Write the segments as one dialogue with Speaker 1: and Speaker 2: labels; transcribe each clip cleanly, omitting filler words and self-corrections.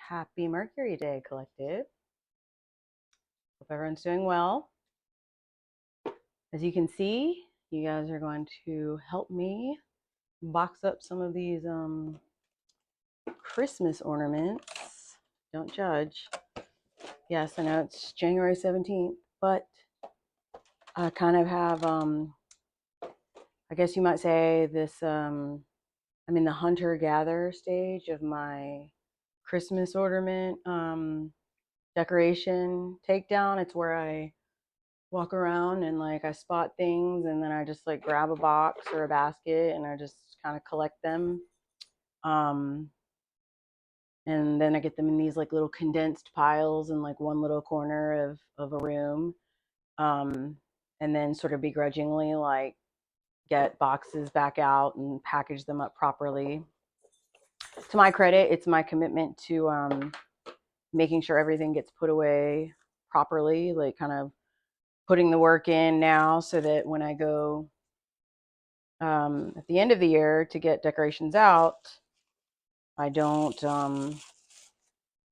Speaker 1: Happy Mercury Day, Collective. Hope everyone's doing well. As you can see, you guys are going to help me box up some of these Christmas ornaments. Don't judge. Yes, I know it's January 17th, but I kind of have, I guess you might say this, I'm in the hunter-gatherer stage of my Christmas ornament decoration takedown. It's where I walk around and like I spot things and then I just like grab a box or a basket and I just kind of collect them. And then I get them in these like little condensed piles in like one little corner of a room. And then sort of begrudgingly like get boxes back out and package them up properly. To my credit, it's my commitment to making sure everything gets put away properly, like kind of putting the work in now so that when I go at the end of the year to get decorations out, I don't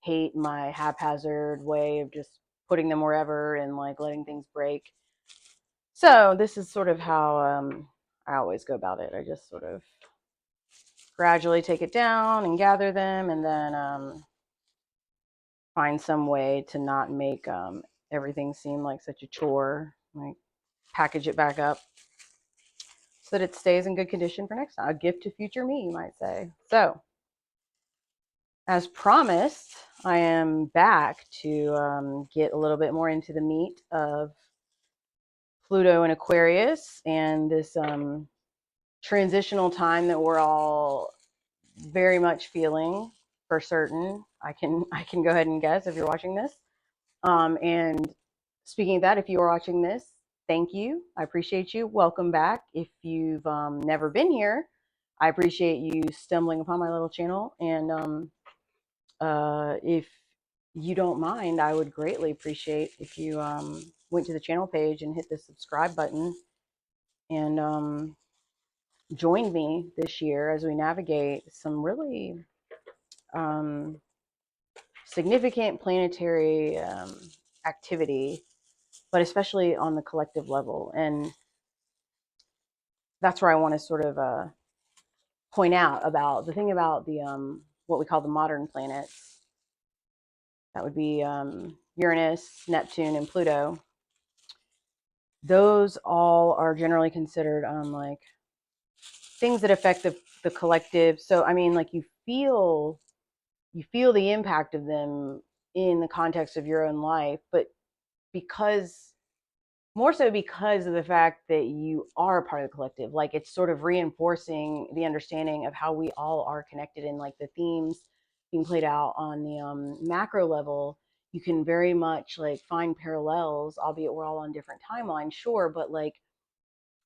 Speaker 1: hate my haphazard way of just putting them wherever and like letting things break. So this is sort of how I always go about it. I just sort of gradually take it down and gather them and then find some way to not make everything seem like such a chore, like package it back up so that it stays in good condition for next time. A gift to future me, you might say. So as promised, I am back to get a little bit more into the meat of Pluto and Aquarius and this transitional time that we're all very much feeling for certain. I can go ahead and guess if you're watching this. And speaking of that, if you are watching this, thank you. I appreciate you. Welcome back. If you've never been here, I appreciate you stumbling upon my little channel. And if you don't mind, I would greatly appreciate if you went to the channel page and hit the subscribe button and joined me this year as we navigate some really significant planetary activity, but especially on the collective level. And that's where I want to sort of point out about the thing about the what we call the modern planets. That would be Uranus, Neptune, and Pluto. Those all are generally considered like things that affect the collective. So I mean, like you feel the impact of them in the context of your own life, but because more so because of the fact that you are a part of the collective, like it's sort of reinforcing the understanding of how we all are connected, and like the themes being played out on the macro level, you can very much like find parallels, albeit we're all on different timelines, sure, but like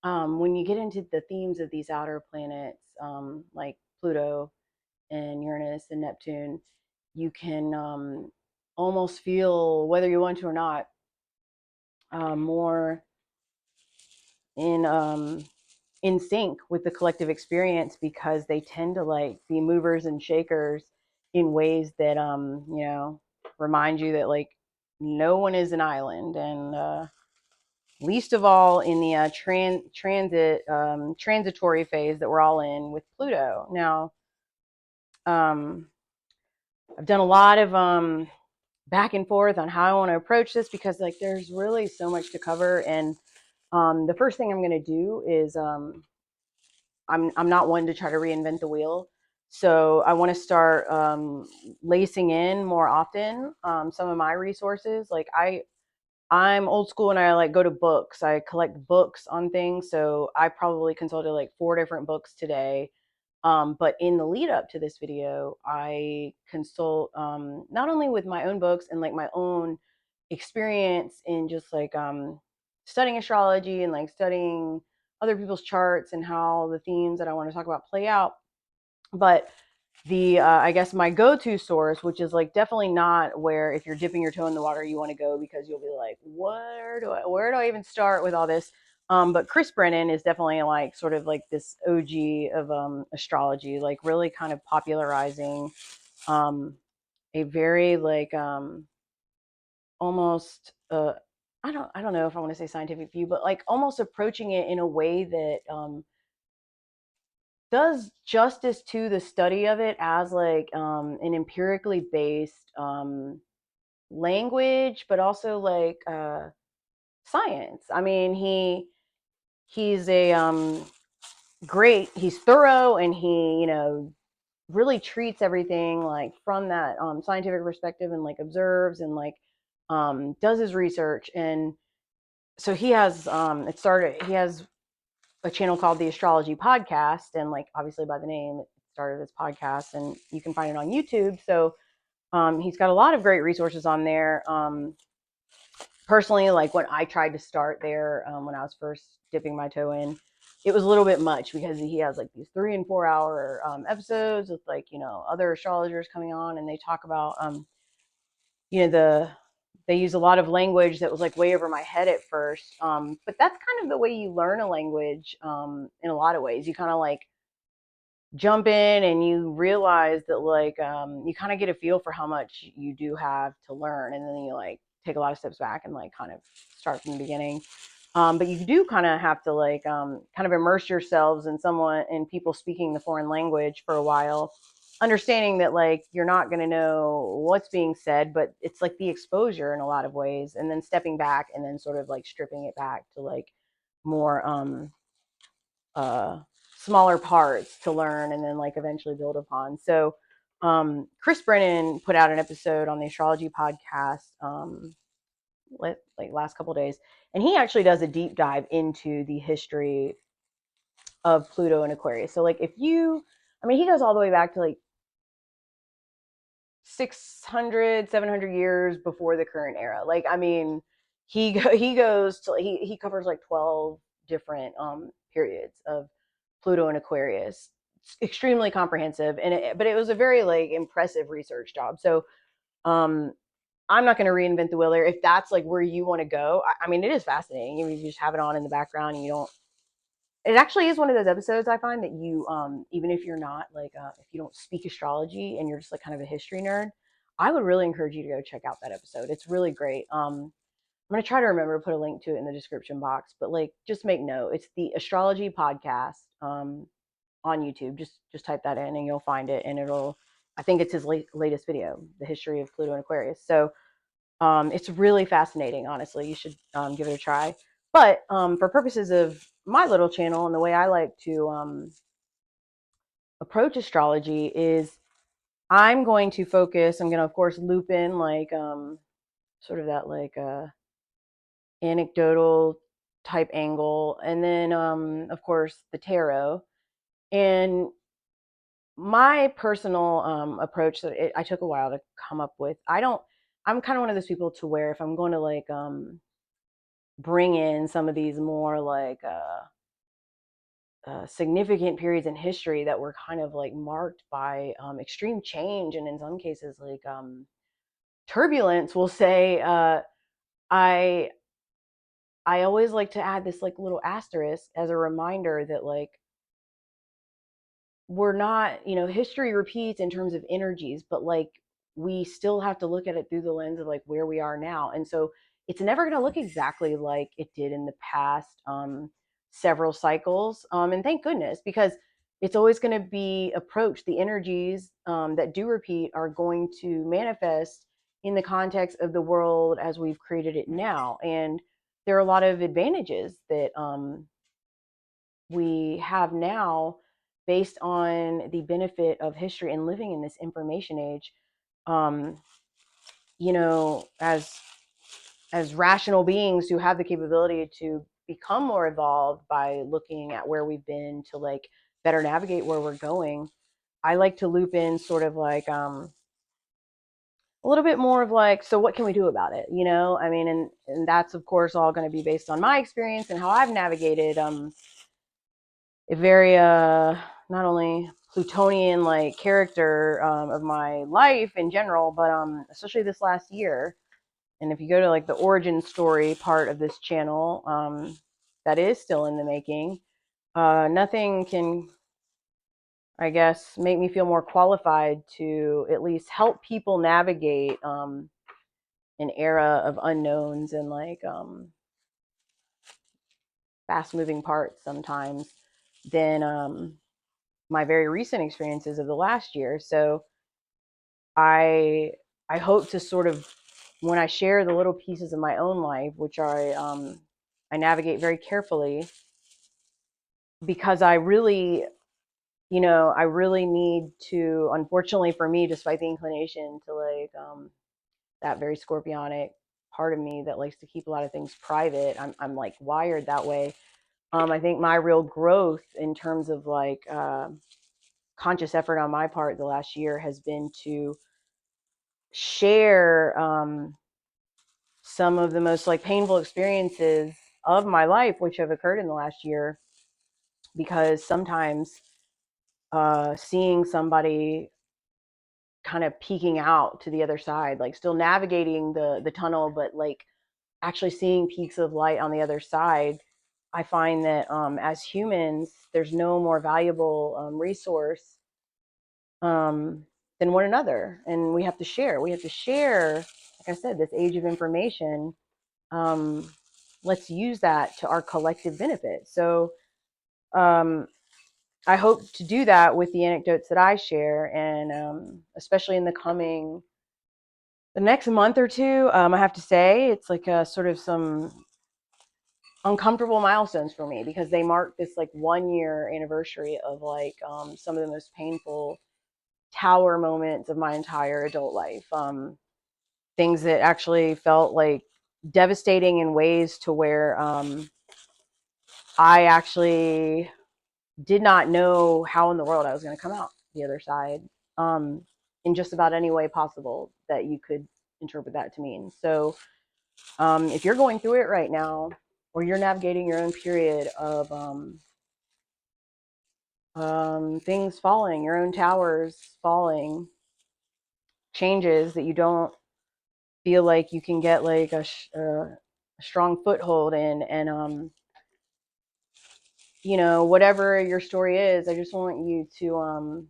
Speaker 1: when you get into the themes of these outer planets, like Pluto and Uranus and Neptune, you can almost feel, whether you want to or not, more in sync with the collective experience, because they tend to like be movers and shakers in ways that remind you that like no one is an island, and least of all in the transitory phase that we're all in with Pluto. Now, I've done a lot of back and forth on how I want to approach this, because like there's really so much to cover. And the first thing I'm going to do is I'm not one to try to reinvent the wheel. So I want to start lacing in more often some of my resources. Like I'm old school and I like go to books. I collect books on things. So I probably consulted like 4 different books today. But in the lead up to this video, I consult not only with my own books and like my own experience in just like studying astrology and like studying other people's charts and how the themes that I want to talk about play out, but the I guess my go-to source, which is like definitely not where if you're dipping your toe in the water you want to go, because you'll be like, where do I even start with all this? But Chris Brennan is definitely like sort of like this OG of astrology, like really kind of popularizing a very like almost I don't know if I want to say scientific view, but like almost approaching it in a way that does justice to the study of it as like an empirically based language, but also like science. I mean, he's a great, he's thorough, and he, you know, really treats everything like from that scientific perspective, and like observes and like does his research. And so he has he has a channel called the Astrology Podcast, and like obviously by the name it started as podcast, and you can find it on YouTube. So he's got a lot of great resources on there. Personally, like when I tried to start there, when I was first dipping my toe in, it was a little bit much because he has like these 3 and 4 hour episodes with like, you know, other astrologers coming on, and they talk about you know, they use a lot of language that was like way over my head at first. But that's kind of the way you learn a language in a lot of ways. You kind of like jump in and you realize that like you kind of get a feel for how much you do have to learn, and then you like take a lot of steps back and like kind of start from the beginning. But you do kind of have to like kind of immerse yourselves in someone in people speaking the foreign language for a while, understanding that like you're not going to know what's being said, but it's like the exposure in a lot of ways, and then stepping back and then sort of like stripping it back to like more uh smaller parts to learn and then like eventually build upon. So Chris Brennan put out an episode on the Astrology Podcast like last couple of days, and he actually does a deep dive into the history of Pluto and Aquarius. So like if you, I mean, he goes all the way back to like 600, 700 years before the current era. Like, I mean, he goes to, he covers like 12 different periods of Pluto and Aquarius. It's extremely comprehensive, and but it was a very like impressive research job. So um I'm not going to reinvent the wheel there. If that's like where you want to go, I mean, it is fascinating. You just have it on in the background, and you don't. It actually is one of those episodes I find that you, even if you're not like, if you don't speak astrology and you're just like kind of a history nerd, I would really encourage you to go check out that episode. It's really great. I'm gonna try to remember to put a link to it in the description box, but like, just make note. It's the Astrology Podcast on YouTube. Just type that in and you'll find it, and it'll. I think it's his latest video, the history of Pluto and Aquarius. So it's really fascinating, honestly. You should give it a try. But for purposes of my little channel and the way I like to approach astrology is I'm going to focus, I'm going to, of course, loop in like sort of that like anecdotal type angle. And then, of course, the tarot. And my personal approach that I took a while to come up with, I'm kind of one of those people to where if I'm going to like bring in some of these more like significant periods in history that were kind of like marked by extreme change, and in some cases like turbulence, we'll say, I I always like to add this like little asterisk as a reminder that like we're not, you know, history repeats in terms of energies, but like we still have to look at it through the lens of like where we are now. And so it's never going to look exactly like it did in the past several cycles. And thank goodness, because it's always going to be approached. The energies that do repeat are going to manifest in the context of the world as we've created it now. And there are a lot of advantages that we have now based on the benefit of history and living in this information age. um, you know, as rational beings who have the capability to become more evolved by looking at where we've been to like better navigate where we're going, I like to loop in sort of like a little bit more of like, so what can we do about it, you know? I mean, and that's of course all going to be based on my experience and how I've navigated a very not only Plutonian like character of my life in general, but especially this last year. And if you go to like the origin story part of this channel, that is still in the making. Nothing can I guess, make me feel more qualified to at least help people navigate an era of unknowns and like fast moving parts sometimes than my very recent experiences of the last year. So I I hope to sort of, when I share the little pieces of my own life, which I navigate very carefully, because I really, I really need to, unfortunately for me, despite the inclination to like that very scorpionic part of me that likes to keep a lot of things private, I'm like wired that way. I think my real growth in terms of like conscious effort on my part the last year has been to share some of the most like painful experiences of my life, which have occurred in the last year, because sometimes seeing somebody kind of peeking out to the other side, like still navigating the tunnel, but like actually seeing peaks of light on the other side, I find that as humans, there's no more valuable resource um, than one another, and we have to share. We have to share, like I said, this age of information. Um, let's use that to our collective benefit. So um, I hope to do that with the anecdotes that I share, and especially in the next month or two. I have to say it's like a sort of some uncomfortable milestones for me, because they mark this like 1 year anniversary of like some of the most painful tower moments of my entire adult life. Things that actually felt like devastating in ways to where I actually did not know how in the world I was going to come out the other side, um, in just about any way possible that you could interpret that to mean. So if you're going through it right now, or you're navigating your own period of things falling, your own towers falling, changes that you don't feel like you can get like a strong foothold in, and whatever your story is, I just want you to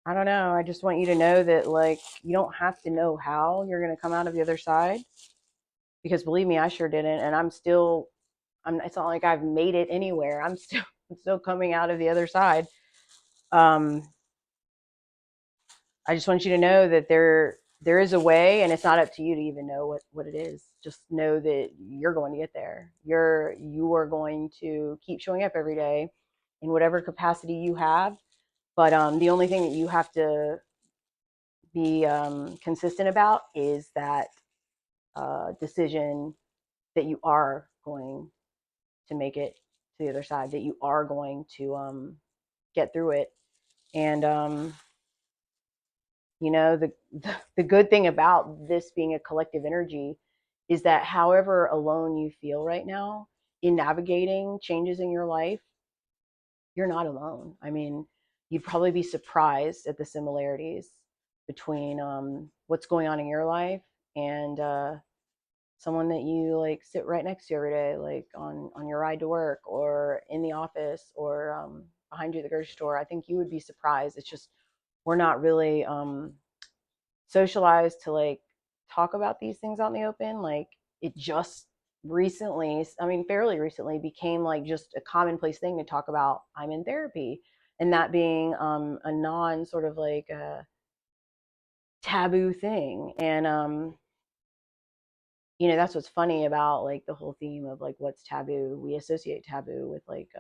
Speaker 1: I don't know, I just want you to know that like you don't have to know how you're going to come out of the other side, because believe me, I sure didn't, and it's not like I've made it anywhere. I'm still coming out of the other side. um I just want you to know that there is a way, and it's not up to you to even know what it is. Just know that you're going to get there. You are going to keep showing up every day in whatever capacity you have. But the only thing that you have to be consistent about is that decision that you are going to make it to the other side, that you are going to get through it. And the good thing about this being a collective energy is that however alone you feel right now in navigating changes in your life, you're not alone. I mean, you'd probably be surprised at the similarities between what's going on in your life and someone that you like sit right next to every day, like on your ride to work or in the office or behind you at the grocery store. I think you would be surprised. It's just we're not really socialized to like talk about these things out in the open. Like it just recently, I mean, fairly recently, became like just a commonplace thing to talk about. I'm in therapy, and that being a non sort of like a taboo thing. And that's what's funny about like the whole theme of like what's taboo. We associate taboo with like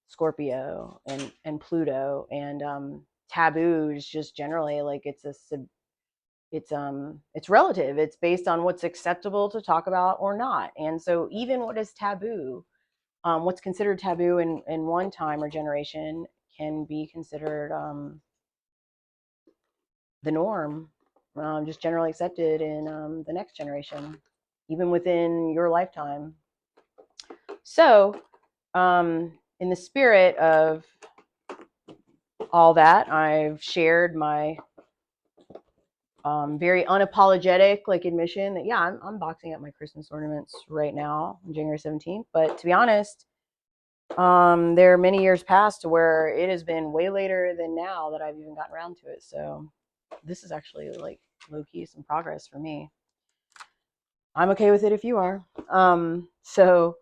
Speaker 1: Scorpio and Pluto, and taboo is just generally like it's relative. It's based on what's acceptable to talk about or not. And so even what is taboo, what's considered taboo in one time or generation can be considered the norm, just generally accepted in the next generation, even within your lifetime. So in the spirit of all that, I've shared my very unapologetic like admission that yeah, I'm boxing up my Christmas ornaments right now on January 17th. But to be honest, there are many years past to where it has been way later than now that I've even gotten around to it. So this is actually like low key some progress for me. I'm okay with it if you are. So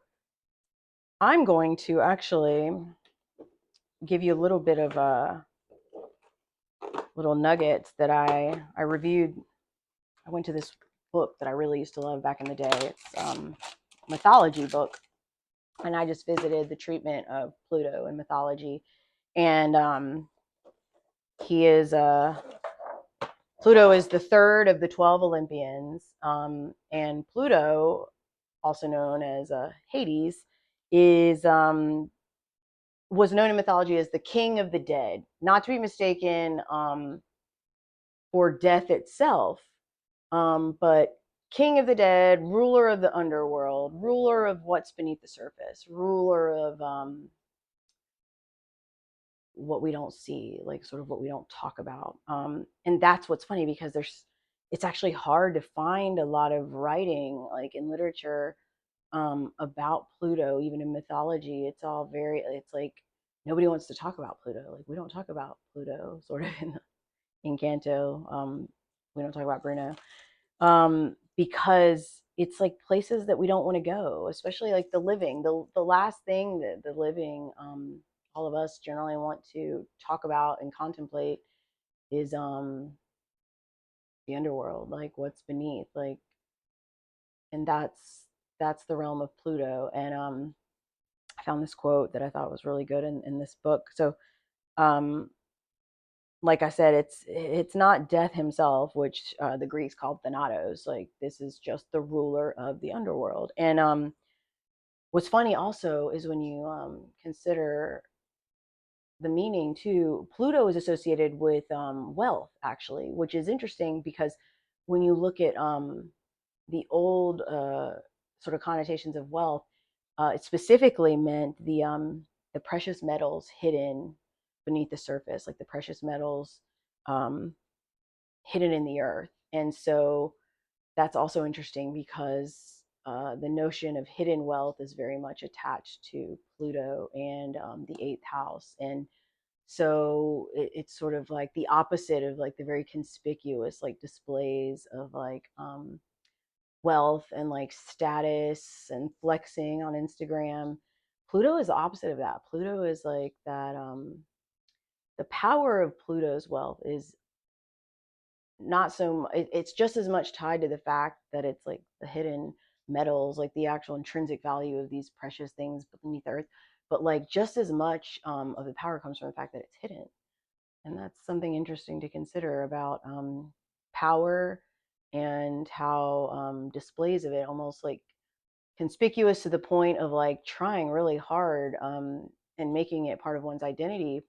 Speaker 1: I'm going to actually give you a little bit of little nuggets that I reviewed. I went to this book that I really used to love back in the day. It's mythology book, and I just visited the treatment of Pluto in mythology, and he is Pluto is the third of the 12 Olympians, and Pluto, also known as Hades, is was known in mythology as the king of the dead, not to be mistaken for death itself, but king of the dead, ruler of the underworld, ruler of what's beneath the surface, ruler of what we don't see, like sort of what we don't talk about. And that's what's funny because it's actually hard to find a lot of writing like in literature about Pluto, even in mythology. It's all it's like nobody wants to talk about Pluto. Like we don't talk about Pluto sort of in Canto. We don't talk about Bruno because it's like places that we don't want to go, especially like the living. The last thing that the living, all of us generally want to talk about and contemplate is the underworld, like what's beneath, like, and that's the realm of Pluto. And I found this quote that I thought was really good in this book. So um, like I said, it's not Death himself, which the Greeks called Thanatos. Like this is just the ruler of the underworld. And what's funny also is when you consider the meaning too, Pluto is associated with wealth, actually, which is interesting because when you look at the old sort of connotations of wealth, it specifically meant the precious metals hidden beneath the surface, like the precious metals um, hidden in the earth. And so that's also interesting because the notion of hidden wealth is very much attached to Pluto and the eighth house. And so it's sort of like the opposite of like the very conspicuous like displays of like wealth and like status and flexing on Instagram. Pluto is the opposite of that. Pluto is like that the power of Pluto's wealth is not so it's just as much tied to the fact that it's like the hidden metals, like the actual intrinsic value of these precious things beneath the earth, but like just as much of the power comes from the fact that it's hidden. And that's something interesting to consider about power and how displays of it almost like conspicuous to the point of like trying really hard and making it part of one's identity,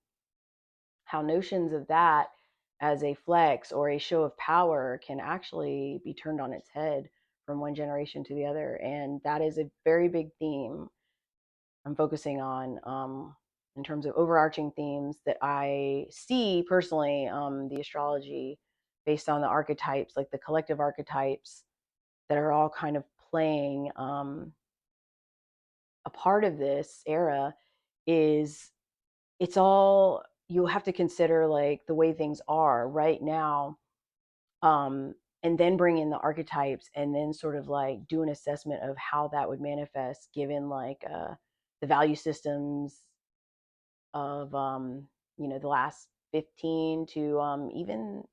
Speaker 1: how notions of that as a flex or a show of power can actually be turned on its head from one generation to the other. And that is a very big theme I'm focusing on in terms of overarching themes that I see personally, the astrology based on the archetypes, like the collective archetypes that are all kind of playing a part of this era is it's all you have to consider like the way things are right now, and then bring in the archetypes and then sort of like do an assessment of how that would manifest given like the value systems of the last 15 to even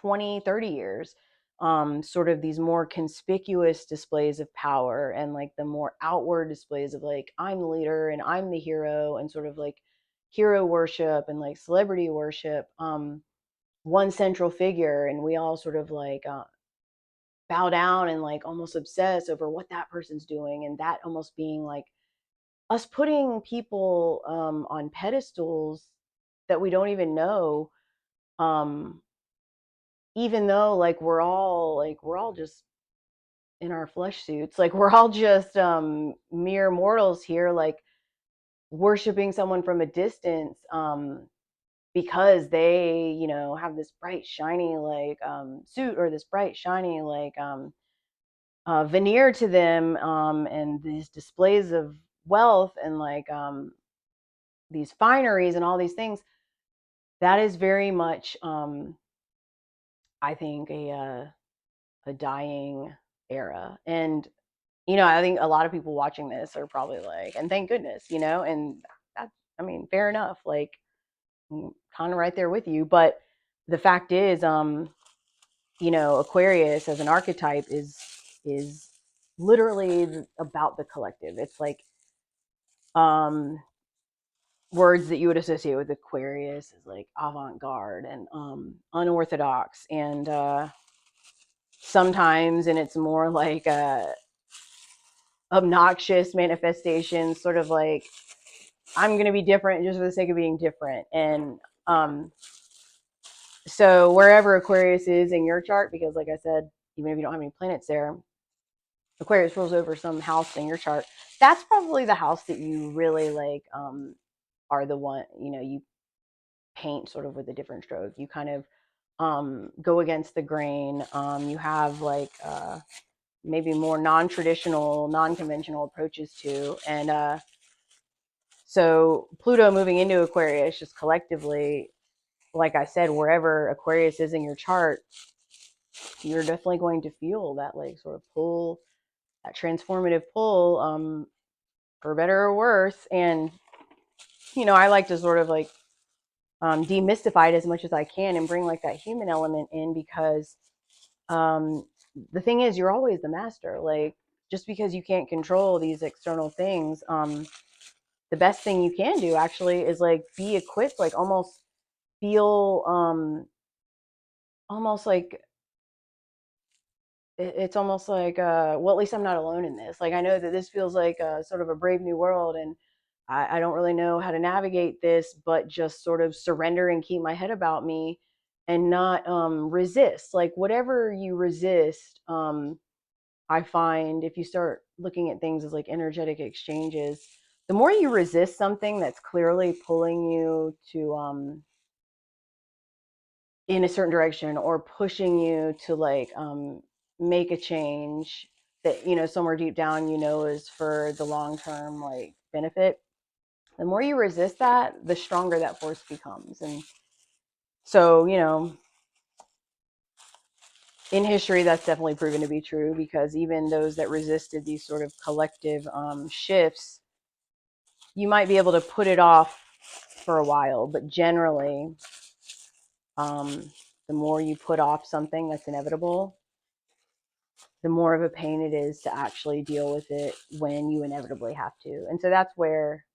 Speaker 1: 20, 30 years, sort of these more conspicuous displays of power and like the more outward displays of like I'm the leader and I'm the hero and sort of like hero worship and like celebrity worship, one central figure, and we all sort of like bow down and like almost obsess over what that person's doing, and that almost being like us putting people on pedestals that we don't even know, um, even though like we're all just in our flesh suits, like we're all just mere mortals here, like worshiping someone from a distance, because they have this bright shiny like suit or this bright shiny like veneer to them, and these displays of wealth and like these fineries and all these things, that is very much I think a dying era. And I think a lot of people watching this are probably like, and thank goodness, and that's, I mean, fair enough. Like, I'm kind of right there with you. But the fact is, Aquarius as an archetype is literally about the collective. It's like um words that you would associate with Aquarius is like avant-garde and unorthodox, and sometimes, and it's more like obnoxious manifestations, sort of like, I'm going to be different just for the sake of being different. And um, so wherever Aquarius is in your chart, because like I said, even if you don't have any planets there, Aquarius rules over some house in your chart. That's probably the house that you really like are the one, you paint sort of with a different stroke. You kind of go against the grain. You have like maybe more non-traditional, non-conventional approaches to. And so Pluto moving into Aquarius, just collectively, like I said, wherever Aquarius is in your chart, you're definitely going to feel that like sort of pull, that transformative pull, for better or worse. And I like to sort of like demystify it as much as I can and bring like that human element in, because um, the thing is, you're always the master. Like, just because you can't control these external things, the best thing you can do actually is like be equipped, like almost feel almost like it's almost like well, at least I'm not alone in this. Like, I know that this feels like sort of a brave new world, and I don't really know how to navigate this, but just sort of surrender and keep my head about me and not resist. Like, whatever you resist, I find if you start looking at things as like energetic exchanges, the more you resist something that's clearly pulling you to in a certain direction, or pushing you to like make a change that somewhere deep down is for the long term like benefit, the more you resist that, the stronger that force becomes. And so in history, that's definitely proven to be true, because even those that resisted these sort of collective shifts, you might be able to put it off for a while, but generally, the more you put off something that's inevitable, the more of a pain it is to actually deal with it when you inevitably have to. And so that's where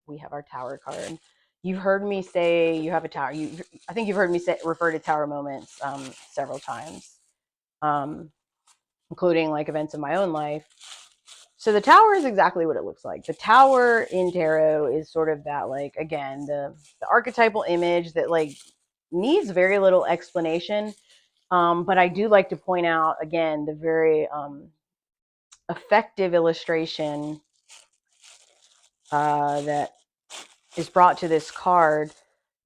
Speaker 1: we have our tower card. You've heard me say you have a tower. I think you've heard me refer to tower moments several times, um, including like events in my own life. So the tower is exactly what it looks like. The tower in tarot is sort of that, like, again, the archetypal image that like needs very little explanation. But I do like to point out again the very effective illustration that is brought to this card.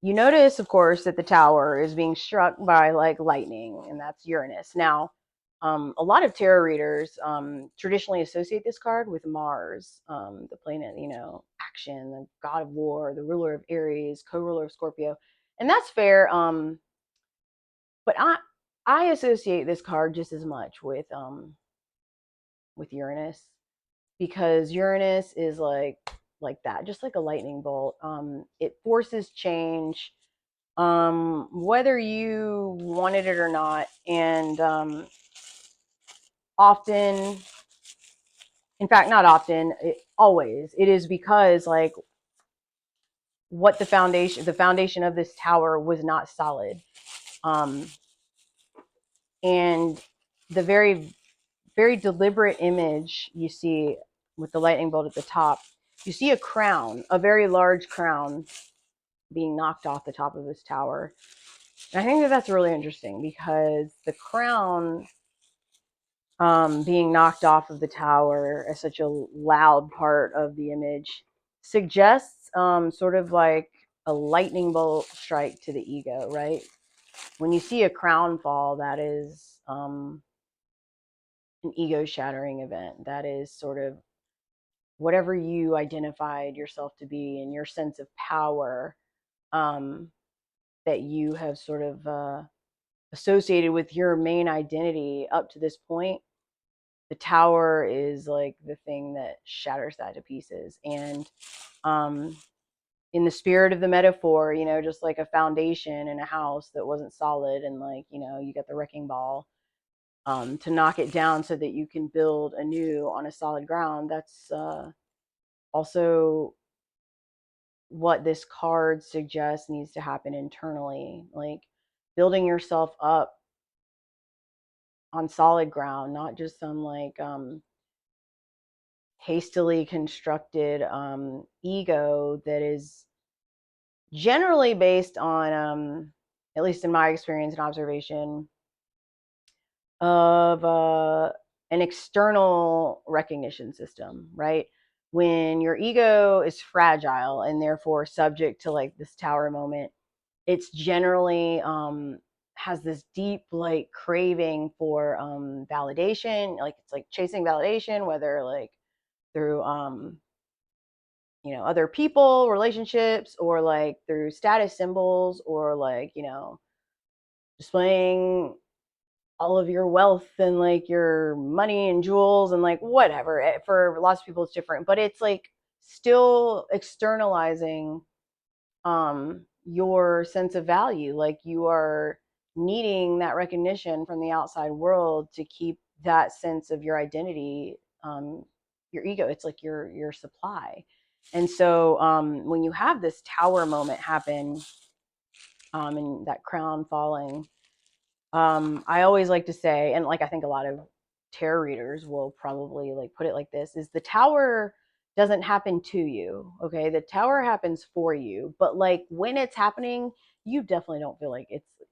Speaker 1: You notice, of course, that the tower is being struck by like lightning, and that's Uranus. Now, a lot of tarot readers traditionally associate this card with Mars, the planet, action, the god of war, the ruler of Aries, co-ruler of Scorpio, and that's fair. But I associate this card just as much with Uranus, because Uranus is like that, just like a lightning bolt. It forces change, whether you wanted it or not. And often, in fact, not often, always, it is because like what the foundation of this tower was not solid. Um, and the very, very deliberate image you see with the lightning bolt at the top, you see a crown, a very large crown being knocked off the top of this tower. And I think that that's really interesting, because the crown being knocked off of the tower as such a loud part of the image suggests sort of like a lightning bolt strike to the ego, right? When you see a crown fall, that is an ego shattering event. That is sort of whatever you identified yourself to be and your sense of power, um, that you have sort of associated with your main identity up to this point, the tower is like the thing that shatters that to pieces. And um, in the spirit of the metaphor, just like a foundation in a house that wasn't solid, and like, you got the wrecking ball to knock it down so that you can build anew on a solid ground. That's also what this card suggests needs to happen internally, like building yourself up on solid ground, not just some like hastily constructed ego that is generally based on, at least in my experience and observation, of an external recognition system, right? When your ego is fragile and therefore subject to like this tower moment, it's generally has this deep like craving for validation, like it's like chasing validation, whether like through other people, relationships, or like through status symbols, or like displaying all of your wealth and like your money and jewels and like whatever. For lots of people it's different, but it's like still externalizing your sense of value. Like you are needing that recognition from the outside world to keep that sense of your identity, your ego. It's like your supply. And so when you have this tower moment happen, and that crown falling, I always like to say, and like I think a lot of tarot readers will probably like put it like this, is the tower doesn't happen to you. Okay, the tower happens for you, but like when it's happening, you definitely don't feel like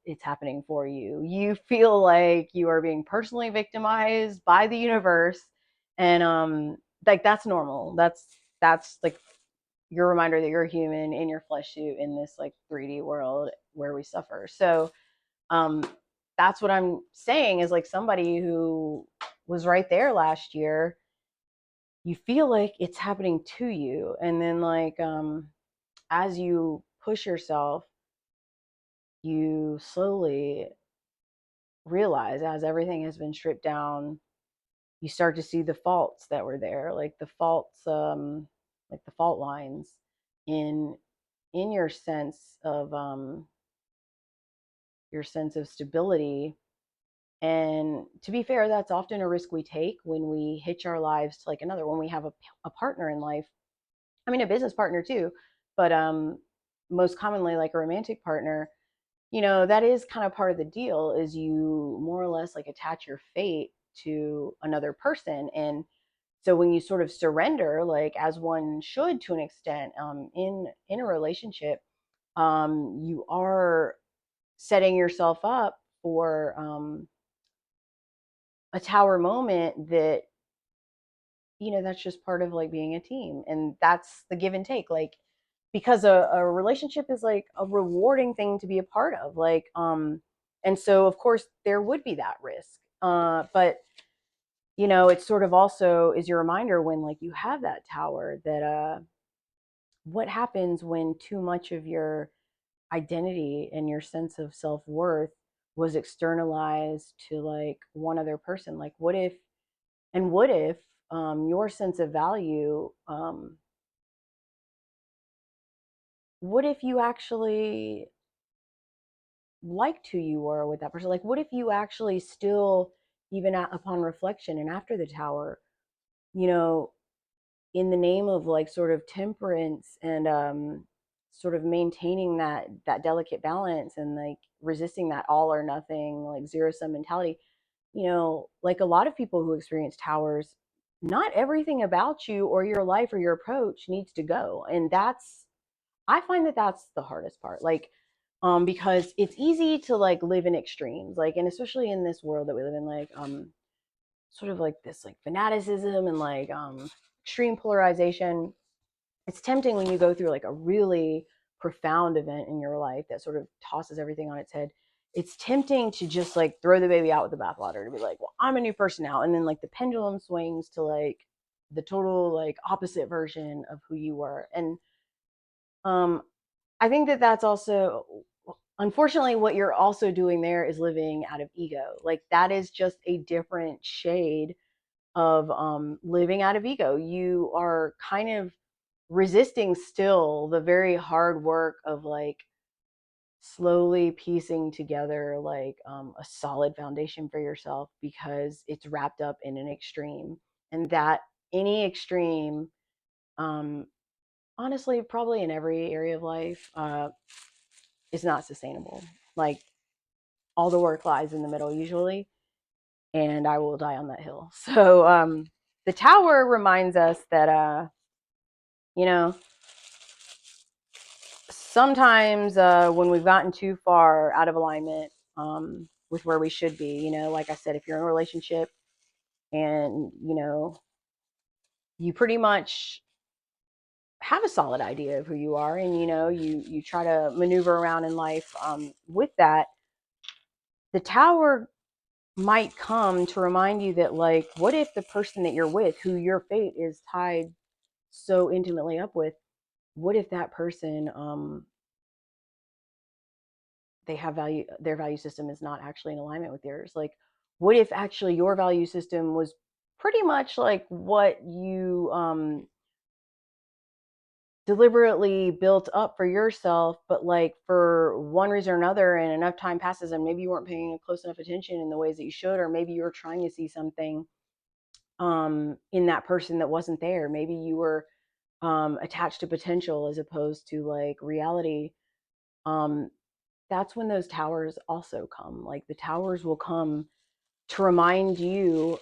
Speaker 1: it's happening for you. You feel like you are being personally victimized by the universe. And like that's normal. That's like your reminder that you're a human in your flesh suit in this like 3D world where we suffer. So um that's what I'm saying, is like somebody who was right there last year, you feel like it's happening to you. And then like as you push yourself, you slowly realize, as everything has been stripped down, you start to see the faults that were there, like the faults, like the fault lines in your sense of stability. And to be fair, that's often a risk we take when we hitch our lives to like another, when we have a partner in life. I mean, a business partner too, but most commonly like a romantic partner. That is kind of part of the deal, is you more or less like attach your fate to another person. And so when you sort of surrender, like as one should to an extent, in a relationship, you are setting yourself up for a tower moment that, that's just part of like being a team. And that's the give and take, like, because a relationship is like a rewarding thing to be a part of, like, and so of course there would be that risk, but it sort of also is your reminder, when like you have that tower, that what happens when too much of your identity and your sense of self-worth was externalized to like one other person. Like what if your sense of value, what if you actually liked who you were with that person? Like what if you actually still, even upon reflection and after the tower, you know in the name of like sort of temperance and sort of maintaining that delicate balance, and like resisting that all or nothing, like zero sum mentality, like a lot of people who experience towers, not everything about you or your life or your approach needs to go. And I find that that's the hardest part. Like, because it's easy to like live in extremes, like, and especially in this world that we live in, like, sort of like this like fanaticism and like extreme polarization. It's tempting when you go through like a really profound event in your life that sort of tosses everything on its head. It's tempting to just like throw the baby out with the bathwater, to be like, well, I'm a new person now. And then like the pendulum swings to like the total like opposite version of who you were. And um I think that that's also, unfortunately, what you're also doing there is living out of ego. Like that is just a different shade of living out of ego. You are kind of resisting still the very hard work of like slowly piecing together like a solid foundation for yourself, because it's wrapped up in an extreme, and that any extreme, um, honestly, probably in every area of life, is not sustainable. Like all the work lies in the middle usually, and I will die on that hill. So the tower reminds us that you know, sometimes when we've gotten too far out of alignment with where we should be, like I said, if you're in a relationship and you pretty much have a solid idea of who you are, and you try to maneuver around in life with that, the tower might come to remind you that, like, what if the person that you're with, who your fate is tied so intimately up with, what if that person, they have value, their value system is not actually in alignment with yours? Like, what if actually your value system was pretty much like what you deliberately built up for yourself, but like for one reason or another, and enough time passes and maybe you weren't paying close enough attention in the ways that you should, or maybe you were trying to see something in that person that wasn't there. Maybe you were attached to potential as opposed to like reality. um that's when those towers also come. Like the towers will come to remind you,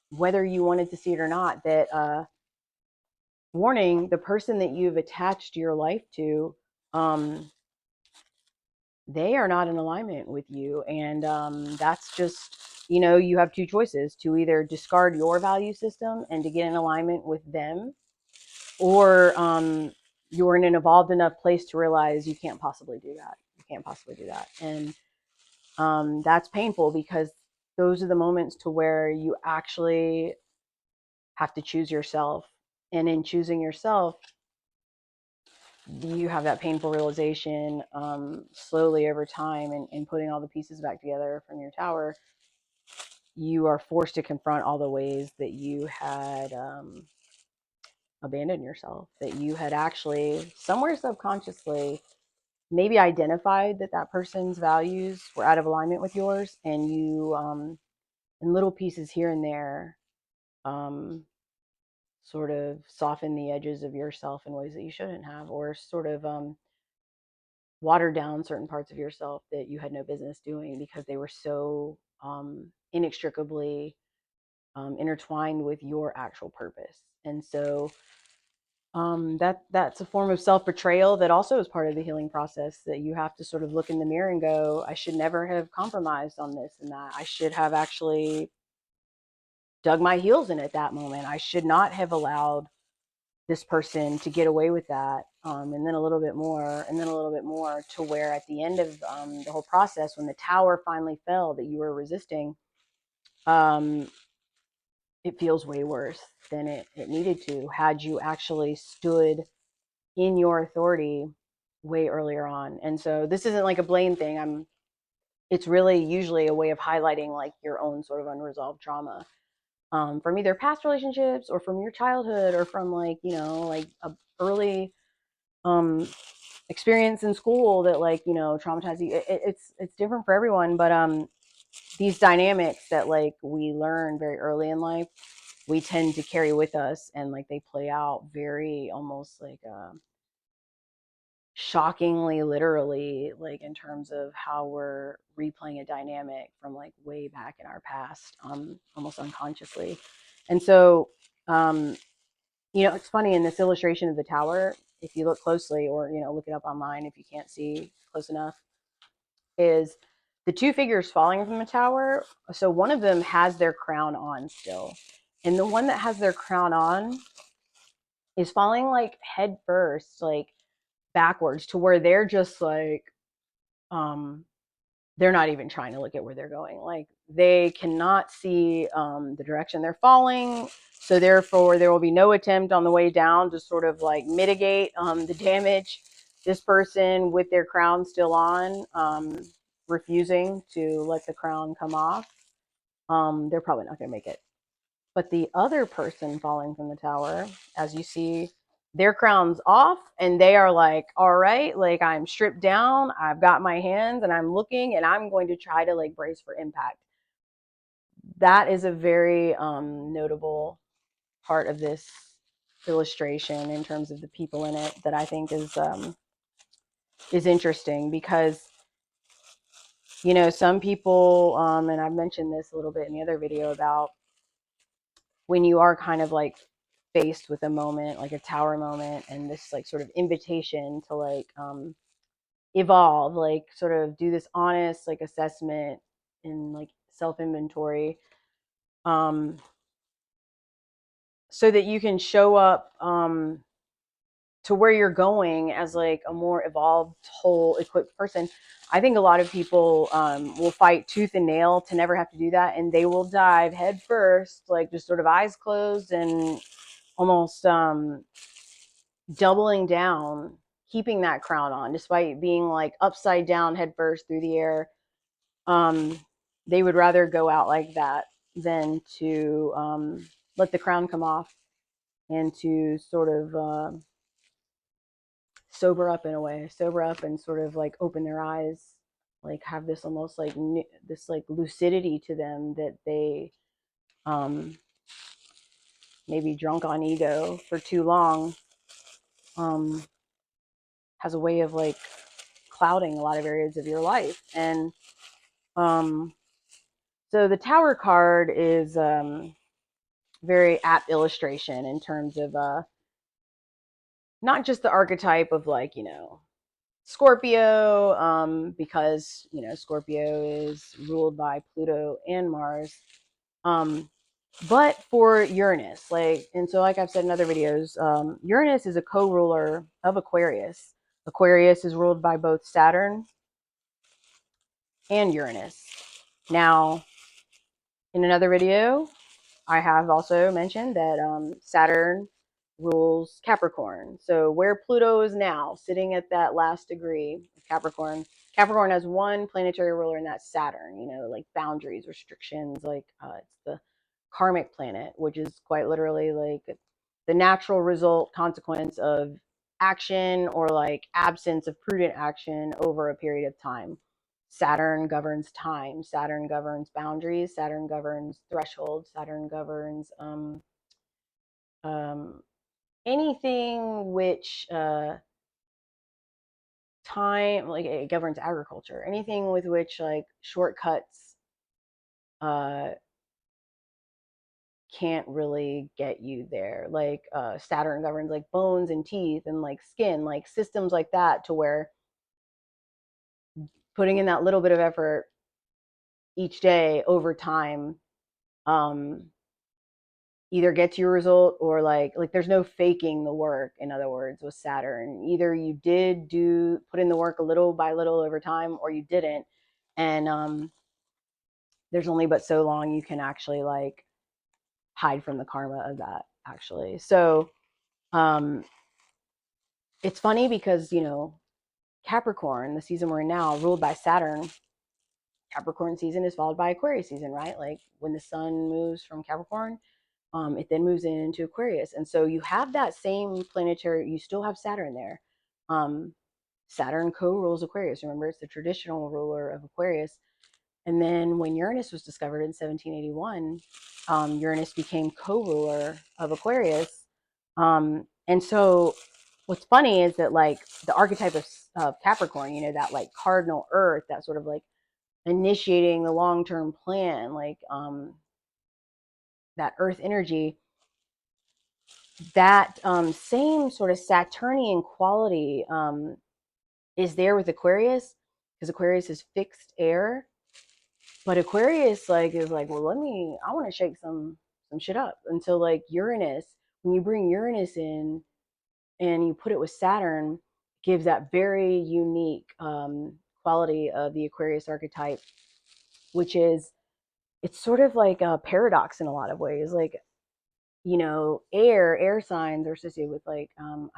Speaker 1: whether you wanted to see it or not, that warning, the person that you've attached your life to, um they are not in alignment with you. And that's just, you have two choices: to either discard your value system and to get in alignment with them, or you're in an evolved enough place to realize you can't possibly do that. You can't possibly do that. And that's painful, because those are the moments to where you actually have to choose yourself. And in choosing yourself, you have that painful realization, slowly over time, and putting all the pieces back together from your tower. You are forced to confront all the ways that you had abandoned yourself, that you had actually somewhere subconsciously maybe identified that that person's values were out of alignment with yours, and you, in little pieces here and there, um, sort of soften the edges of yourself in ways that you shouldn't have, or sort of water down certain parts of yourself that you had no business doing, because they were so inextricably intertwined with your actual purpose. And so that's a form of self-betrayal that also is part of the healing process, that you have to sort of look in the mirror and go, I should never have compromised on this and that. I should have actually dug my heels in at that moment. I should not have allowed this person to get away with that. And then a little bit more, and then a little bit more, to where at the end of the whole process, when the tower finally fell that you were resisting, um, it feels way worse than it needed to, had you actually stood in your authority way earlier on. And so this isn't like a blame thing. It's really usually a way of highlighting like your own sort of unresolved trauma, from either past relationships or from your childhood, or from like, like a early um experience in school that, like, traumatized you. It's different for everyone, but these dynamics that like we learn very early in life, we tend to carry with us, and like they play out very almost like shockingly literally, like in terms of how we're replaying a dynamic from like way back in our past, almost unconsciously. And so it's funny, in this illustration of the tower, if you look closely, or look it up online if you can't see close enough, is the two figures falling from the tower. So one of them has their crown on still, and the one that has their crown on is falling like head first, like backwards, to where they're just like they're not even trying to look at where they're going. Like they cannot see the direction they're falling. So therefore, there will be no attempt on the way down to sort of like mitigate the damage. This person with their crown still on, refusing to let the crown come off, they're probably not going to make it. But the other person falling from the tower, as you see, their crown's off and they are like, all right, like I'm stripped down, I've got my hands and I'm looking and I'm going to try to like brace for impact. That is a very notable part of this illustration in terms of the people in it that I think is interesting because, you know, some people, and I've mentioned this a little bit in the other video about when you are kind of like faced with a moment, like a tower moment, and this like sort of invitation to like evolve, like sort of do this honest like assessment and like self inventory, um, so that you can show up to where you're going as like a more evolved, whole, equipped person. I think a lot of people will fight tooth and nail to never have to do that, and they will dive head first, like just sort of eyes closed and almost doubling down, keeping that crown on, despite being like upside down head first through the air. Um, they would rather go out like that than to let the crown come off and to sort of sober up in a way, sober up and sort of like open their eyes, like have this almost like this like lucidity to them that they um, maybe drunk on ego for too long, um, has a way of like clouding a lot of areas of your life. And um, so the Tower card is very apt illustration in terms of not just the archetype of like, you know, Scorpio, because, you know, Scorpio is ruled by Pluto and Mars, um, but for Uranus. Like, and so like I've said in other videos, Uranus is a co-ruler of Aquarius. Aquarius is ruled by both Saturn and Uranus. Now, in another video, I have also mentioned that Saturn rules Capricorn. So where Pluto is now, sitting at that last degree of Capricorn, Capricorn has one planetary ruler, and that's Saturn. You know, like boundaries, restrictions, like it's the karmic planet, which is quite literally like the natural result, consequence of action or like absence of prudent action over a period of time. Saturn governs time. Saturn governs boundaries. Saturn governs thresholds. Saturn governs um, anything which time, like it governs agriculture. Anything with which like shortcuts uh, can't really get you there. Like Saturn governs like bones and teeth and like skin, like systems like that, to where putting in that little bit of effort each day over time um, either gets you a result or like there's no faking the work. In other words, with Saturn, either you did do put in the work a little by little over time or you didn't. And there's only but so long you can actually like hide from the karma of that, actually. So um it's funny because, you know, Capricorn, the season we're in now, ruled by Saturn. Capricorn season is followed by Aquarius season, right? Like when the sun moves from Capricorn, it then moves into Aquarius. And so you have that same planetary, you still have Saturn there. Um, Saturn co-rules Aquarius. Remember, it's the traditional ruler of Aquarius. And then when Uranus was discovered in 1781, Uranus became co-ruler of Aquarius. And so what's funny is that like the archetype of Capricorn, you know, that like cardinal earth, that sort of like initiating the long-term plan, like that earth energy, that same sort of Saturnian quality is there with Aquarius, because Aquarius is fixed air. But Aquarius like is like, well, I want to shake some shit up. Until like Uranus, when you bring Uranus in and you put it with Saturn, gives that very unique quality of the Aquarius archetype, which is, it's sort of like a paradox in a lot of ways. Like, you know, air signs are associated with like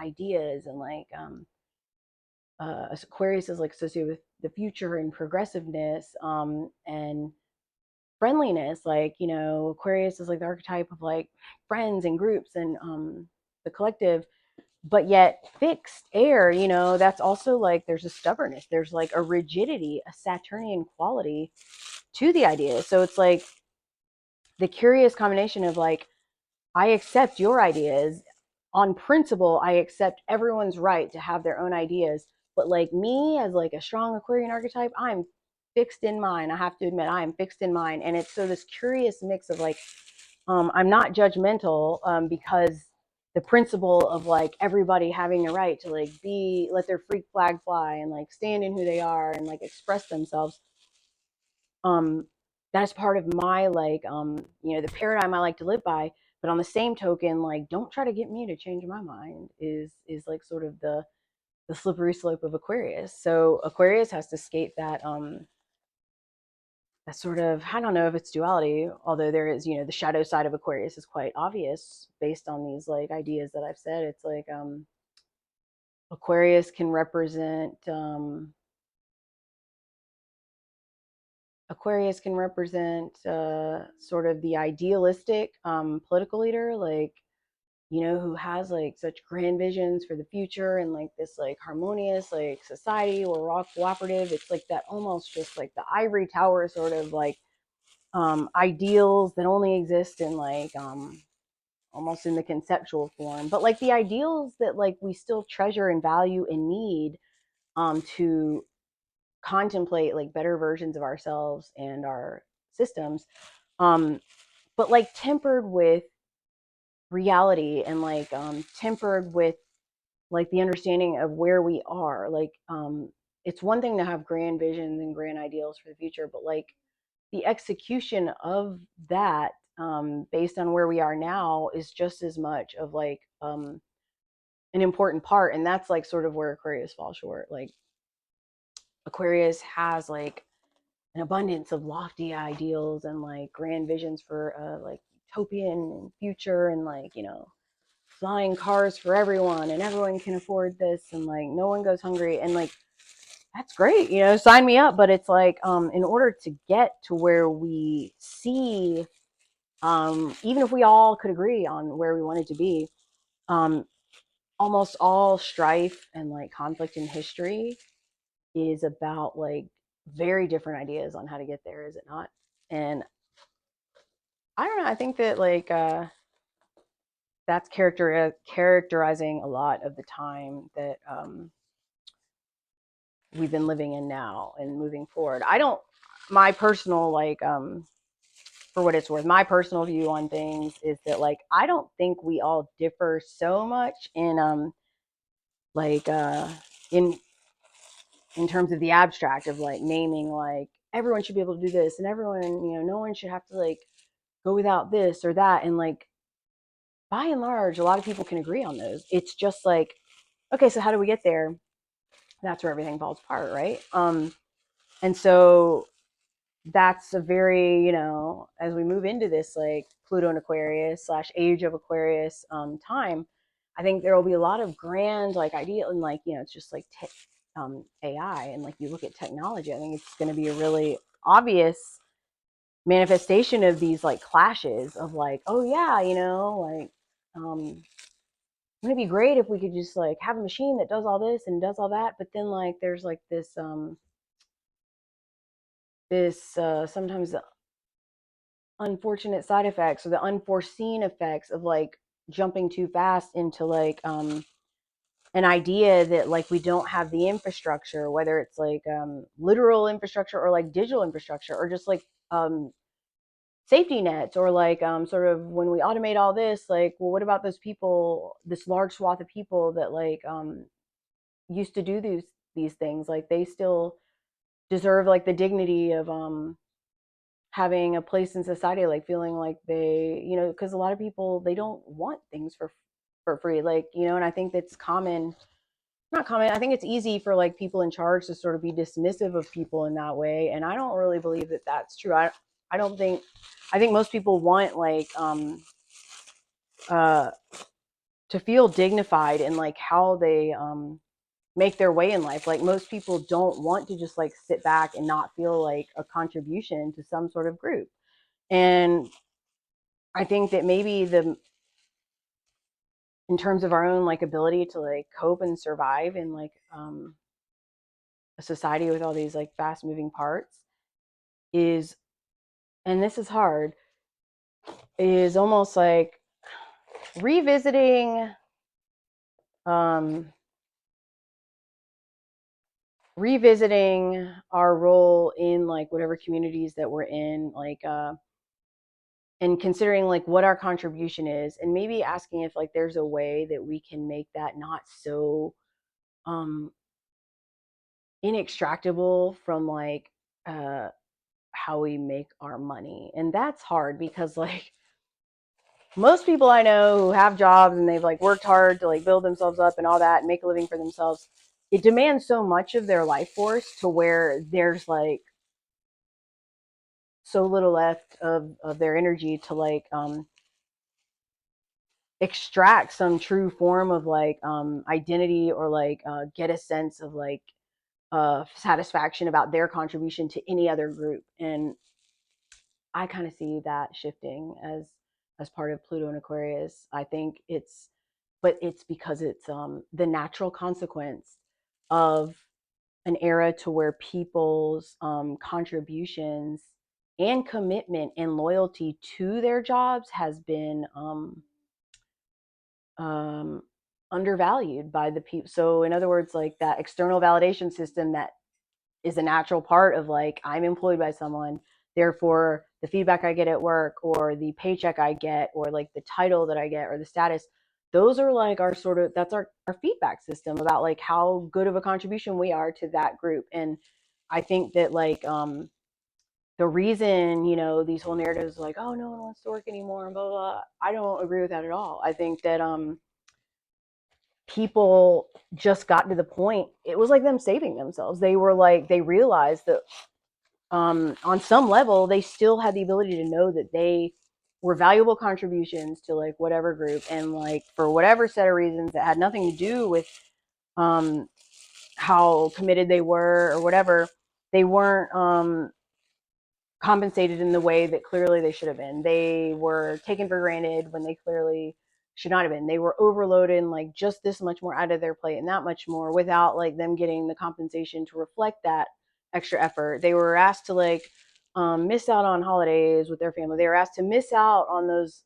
Speaker 1: ideas, and like Aquarius is like associated with the future and progressiveness, and friendliness. Like, you know, Aquarius is like the archetype of like friends and groups and the collective. But yet fixed air, you know, that's also like there's a stubbornness, there's like a rigidity, a Saturnian quality to the idea. So it's like the curious combination of like, I accept your ideas on principle, I accept everyone's right to have their own ideas, but like me as like a strong Aquarian archetype, I'm fixed in mine. I have to admit, I am fixed in mine. And it's so this curious mix of like, I'm not judgmental, because the principle of like everybody having the right to like be, let their freak flag fly and like stand in who they are and like express themselves, um that's part of my like, you know, the paradigm I like to live by. But on the same token, like, don't try to get me to change my mind is like sort of the slippery slope of Aquarius. So Aquarius has to skate that sort of, I don't know if it's duality, although there is, you know, the shadow side of Aquarius is quite obvious based on these like ideas that I've said. It's like Aquarius can represent sort of the idealistic political leader, like, you know, who has like such grand visions for the future and like this like harmonious like society where we're all cooperative. It's like that almost just like the ivory tower sort of like ideals that only exist in like almost in the conceptual form, but like the ideals that like we still treasure and value and need to contemplate like better versions of ourselves and our systems, um but like tempered with reality and like tempered with like the understanding of where we are. Like it's one thing to have grand visions and grand ideals for the future, but like the execution of that, based on where we are now, is just as much of like an important part. And that's like sort of where Aquarius falls short. Like Aquarius has like an abundance of lofty ideals and like grand visions for like utopian future, and like, you know, flying cars for everyone and everyone can afford this and like no one goes hungry, and like that's great, you know, sign me up. But it's like in order to get to where we see, even if we all could agree on where we wanted to be, um, almost all strife and like conflict in history is about like very different ideas on how to get there, is it not? And I don't know, I think that like that's characterizing a lot of the time that we've been living in now and moving forward. I don't, my personal like for what it's worth, my personal view on things is that like I don't think we all differ so much in like in terms of the abstract of like naming like everyone should be able to do this and everyone, you know, no one should have to like go without this or that. And like by and large, a lot of people can agree on those. It's just like, okay, so how do we get there? That's where everything falls apart, right? And so that's a very, you know, as we move into this like Pluto and Aquarius / age of Aquarius time, I think there will be a lot of grand like idea, and like, you know, it's just like AI, and like you look at technology, I think it's going to be a really obvious manifestation of these like clashes of like, oh yeah, you know, like wouldn't it be great if we could just like have a machine that does all this and does all that? But then like there's like this sometimes the unfortunate side effects or the unforeseen effects of like jumping too fast into like an idea that like we don't have the infrastructure, whether it's like literal infrastructure or like digital infrastructure or just like safety nets, or like sort of when we automate all this, like, well, what about those people, this large swath of people that like used to do these things? Like they still deserve like the dignity of having a place in society, like feeling like they, you know, because a lot of people, they don't want things for free, like, you know. And I think that's common, not common. I think it's easy for like people in charge to sort of be dismissive of people in that way, and I don't really believe that that's true. I don't think. I think most people want like uh to feel dignified in like how they make their way in life. Like most people don't want to just like sit back and not feel like a contribution to some sort of group. And I think that maybe the in terms of our own like ability to like cope and survive in like a society with all these like fast moving parts is, and this is hard, is almost like revisiting um revisiting our role in like whatever communities that we're in, like and considering like what our contribution is, and maybe asking if like there's a way that we can make that not so um inextractable from like uh how we make our money. And that's hard because like most people I know who have jobs and they've like worked hard to like build themselves up and all that and make a living for themselves, it demands so much of their life force to where there's like so little left of their energy to like extract some true form of like identity or like get a sense of like satisfaction about their contribution to any other group. And I kind of see that shifting as part of Pluto and Aquarius. I think it's, but it's because it's the natural consequence of an era to where people's contributions and commitment and loyalty to their jobs has been um, undervalued by the people. So, in other words, like that external validation system that is a natural part of like I'm employed by someone, therefore the feedback I get at work or the paycheck I get or like the title that I get or the status, those are like our sort of, that's our feedback system about like how good of a contribution we are to that group. And I think that like the reason, you know, these whole narratives like, oh, no one wants to work anymore and blah, blah, blah, I don't agree with that at all. I think that people just got to the point, it was like them saving themselves. They were like, they realized that on some level, they still had the ability to know that they were valuable contributions to like whatever group, and like for whatever set of reasons that had nothing to do with um, how committed they were or whatever, they weren't compensated in the way that clearly they should have been. They were taken for granted when they clearly should not have been. They were overloaded and like just this much more out of their plate and that much more without like them getting the compensation to reflect that extra effort. They were asked to like miss out on holidays with their family. They were asked to miss out on those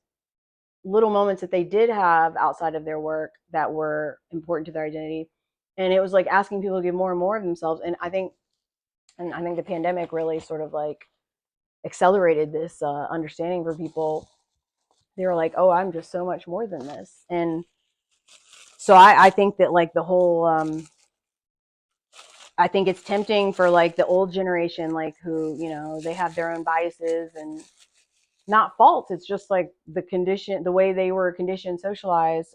Speaker 1: little moments that they did have outside of their work that were important to their identity. And it was like asking people to give more and more of themselves. And I think the pandemic really sort of like accelerated this understanding for people. They were like, oh, I'm just so much more than this. And so I think that like the whole I think it's tempting for like the old generation, like who, you know, they have their own biases and not faults. It's just like the condition, the way they were conditioned, socialized.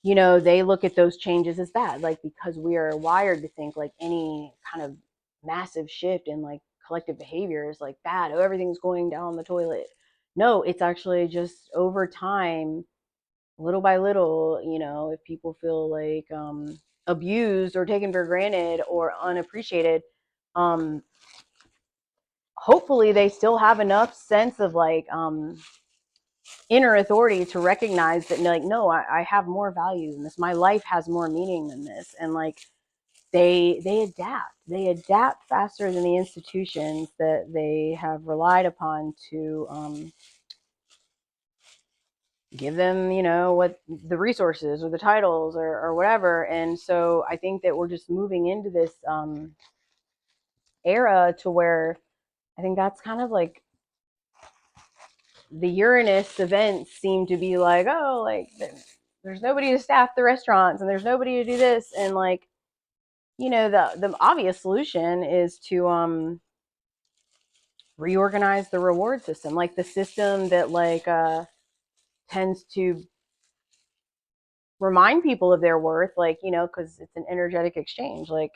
Speaker 1: You know, they look at those changes as bad, like because we are wired to think like any kind of massive shift in like collective behavior is like bad. Oh, everything's going down the toilet. No, it's actually just over time, little by little, you know, if people feel like abused or taken for granted or unappreciated, um, hopefully they still have enough sense of like inner authority to recognize that like, no, I have more value than this. My life has more meaning than this. And like they adapt faster than the institutions that they have relied upon to give them, you know, what the resources or the titles or whatever. And so I think that we're just moving into this era to where I think that's kind of like the Uranus events seem to be like, oh, like there's nobody to staff the restaurants and there's nobody to do this. And like, you know, the obvious solution is to reorganize the reward system, like the system that like tends to remind people of their worth, like, you know, because it's an energetic exchange. Like,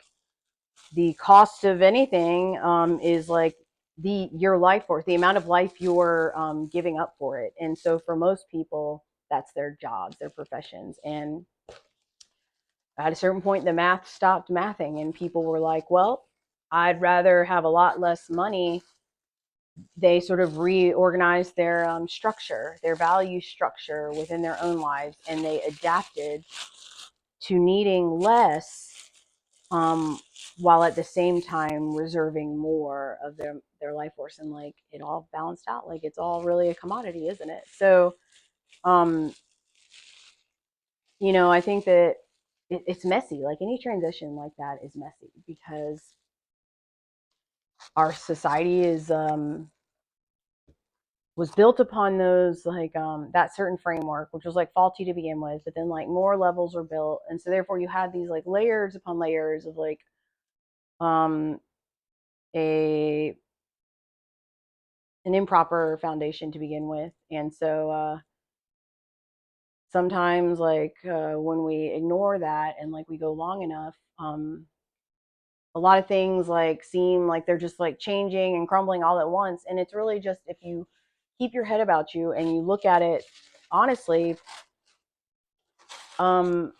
Speaker 1: the cost of anything is like your life force, the amount of life you're giving up for it. And so for most people, that's their jobs, their professions. And at a certain point, the math stopped mathing, and people were like, well, I'd rather have a lot less money. They sort of reorganized their structure, their value structure within their own lives, and they adapted to needing less, while at the same time reserving more of their life force. And like, it all balanced out. Like, it's all really a commodity, isn't it? So, um, you know, I think that it's messy. Like, any transition like that is messy, because our society is was built upon those, like, that certain framework, which was like faulty to begin with, but then like more levels were built, and so therefore you had these like layers upon layers of like um a an improper foundation to begin with. And so sometimes, like, when we ignore that and like we go long enough, a lot of things like seem like they're just like changing and crumbling all at once. And it's really just, if you keep your head about you and you look at it honestly, um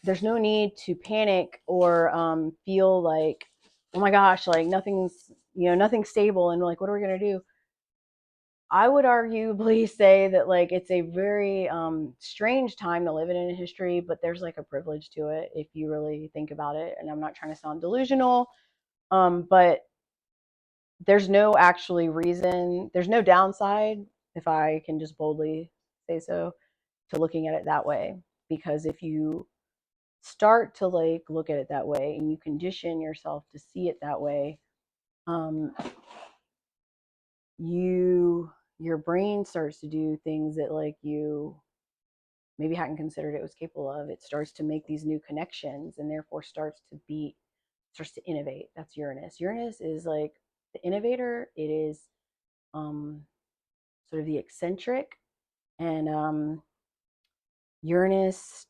Speaker 1: there's no need to panic or feel like, oh my gosh, like nothing's stable, and like, what are we going to do? I would arguably say that like it's a very strange time to live in history, but there's like a privilege to it if you really think about it. And I'm not trying to sound delusional, but there's no actually reason, there's no downside, if I can just boldly say so, to looking at it that way. Because if you start to like look at it that way and you condition yourself to see it that way, um, your brain starts to do things that like you maybe hadn't considered it was capable of. It starts to make these new connections, and therefore starts to innovate. That's Uranus. Uranus is like the innovator. It is um, sort of the eccentric, and Uranus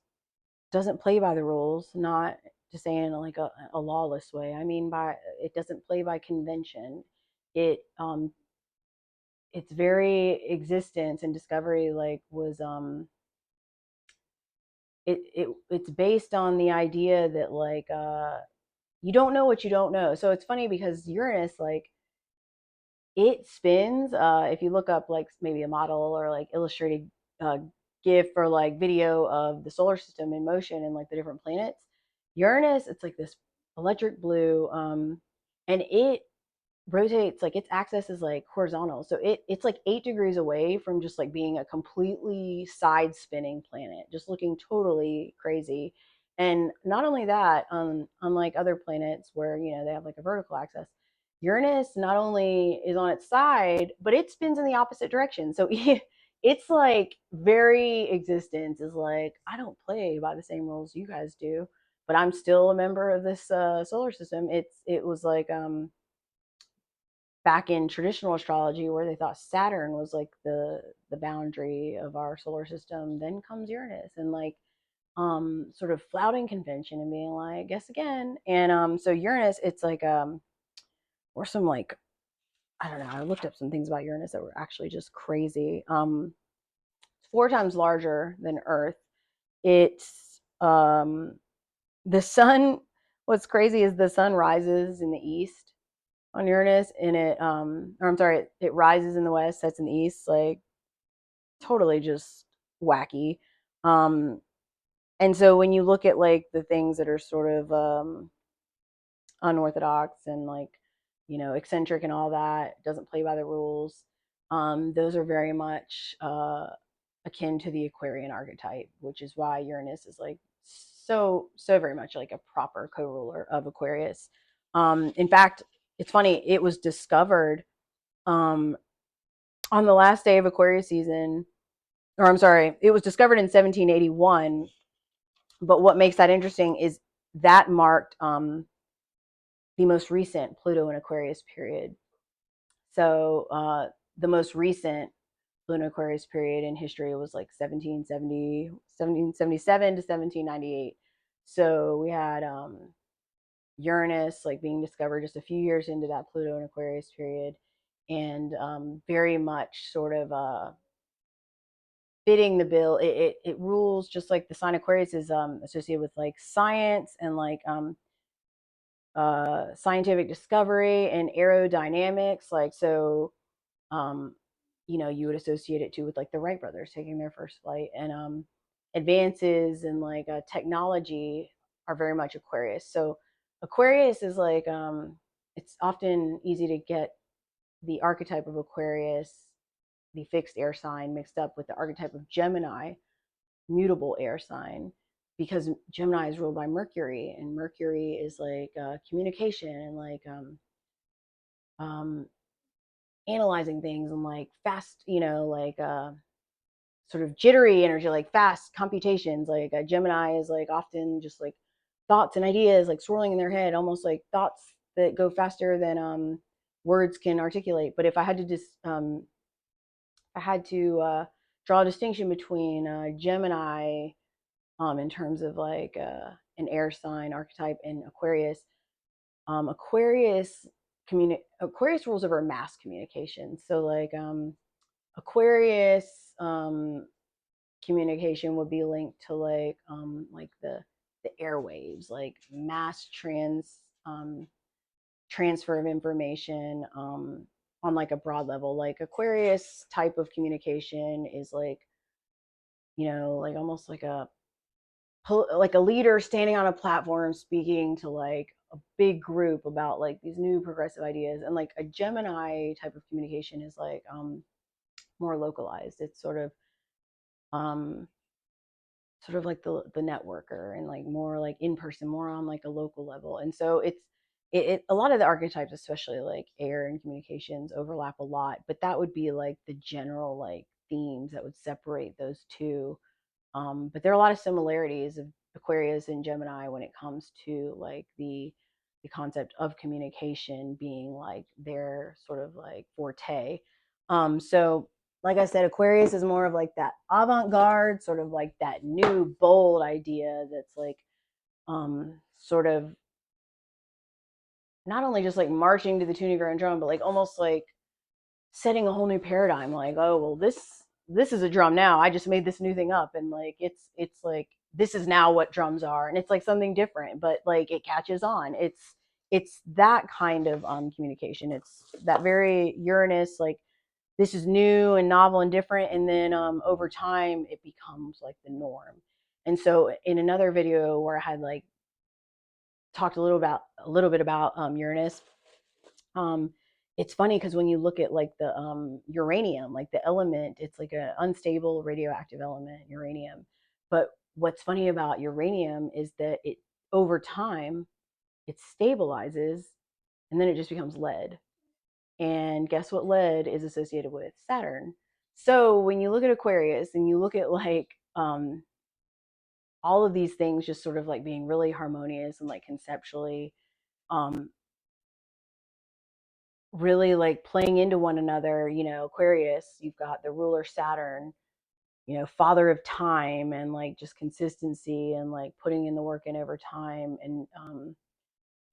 Speaker 1: doesn't play by the rules. Not to say in like a lawless way. I mean, by it doesn't play by convention. It its very existence and discovery like was it's based on the idea that like you don't know what you don't know. So it's funny because Uranus, like, it spins. If you look up like maybe a model or like illustrated uh, GIF or like video of the solar system in motion and like the different planets, Uranus, it's like this electric blue, and it rotates, like its axis is like horizontal, so it's like 8 degrees away from just like being a completely side spinning planet, just looking totally crazy. And not only that, unlike other planets where you know they have like a vertical axis, Uranus not only is on its side, but it spins in the opposite direction. So it's like very existence is like, I don't play by the same rules you guys do, but I'm still a member of this solar system. It was like back in traditional astrology where they thought Saturn was like the boundary of our solar system. Then comes Uranus and like sort of flouting convention and being like, guess again. And so Uranus, it's like or some like, I don't know, I looked up some things about Uranus that were actually just crazy. It's 4 times larger than Earth. It's the sun, what's crazy is the sun rises in the east on Uranus, and or I'm sorry, it rises in the west, sets in the east, like totally just wacky. Um, and so when you look at like the things that are sort of unorthodox and like, you know, eccentric and all that, doesn't play by the rules, those are very much akin to the Aquarian archetype, which is why Uranus is like so very much like a proper co-ruler of Aquarius. In fact, it's funny, it was discovered um, on the last day of Aquarius season, or I'm sorry, it was discovered in 1781. But what makes that interesting is that marked the most recent Pluto and Aquarius period. So the most recent Pluto Aquarius period in history was like 1777 to 1798. So we had Uranus like being discovered just a few years into that Pluto and Aquarius period, and very much sort of fitting the bill. It rules just like the sign Aquarius is associated with like science and like scientific discovery and aerodynamics. Like so, um, you would associate it too with like the Wright brothers taking their first flight, and advances in like technology are very much Aquarius. So Aquarius is like it's often easy to get the archetype of Aquarius, the fixed air sign, mixed up with the archetype of Gemini, mutable air sign, because Gemini is ruled by Mercury, and Mercury is like communication and like um, analyzing things and like fast, like sort of jittery energy, like fast computations. Like Gemini is like often just like thoughts and ideas like swirling in their head, almost like thoughts that go faster than words can articulate. But if I had to just draw a distinction between Gemini in terms of like an air sign archetype and Aquarius. Aquarius rules over mass communication. So like Aquarius communication would be linked to like the airwaves, like mass transfer of information on like a broad level. Like Aquarius type of communication is like almost like a leader standing on a platform speaking to like a big group about like these new progressive ideas. And like a Gemini type of communication is like more localized. It's um sort of like the networker, and like more like in person, more on like a local level. And so it a lot of the archetypes, especially like air and communications, overlap a lot, but that would be like the general like themes that would separate those two. But there are a lot of similarities of Aquarius and Gemini when it comes to like the concept of communication being like their sort of like forte. So like I said, Aquarius is more of like that avant-garde, sort of like that new bold idea that's like sort of not only just like marching to the tune of your own drum, but like almost like setting a whole new paradigm. Like, oh well, this is a drum now. I just made this new thing up, and like it's like this is now what drums are, and it's like something different, but like it catches on. It's that kind of communication. It's that very Uranus, like this is new and novel and different, and then over time it becomes like the norm. And so in another video where I had like talked a little bit about Uranus, um, it's funny because when you look at like the uranium, like the element, it's like an unstable radioactive element, uranium. But what's funny about uranium is that it over time it stabilizes, and then it just becomes lead. And guess what lead is associated with? Saturn. So when you look at Aquarius and you look at like all of these things just sort of like being really harmonious and like conceptually um, really like playing into one another. Aquarius, you've got the ruler Saturn, father of time and like just consistency and like putting in the work in over time, and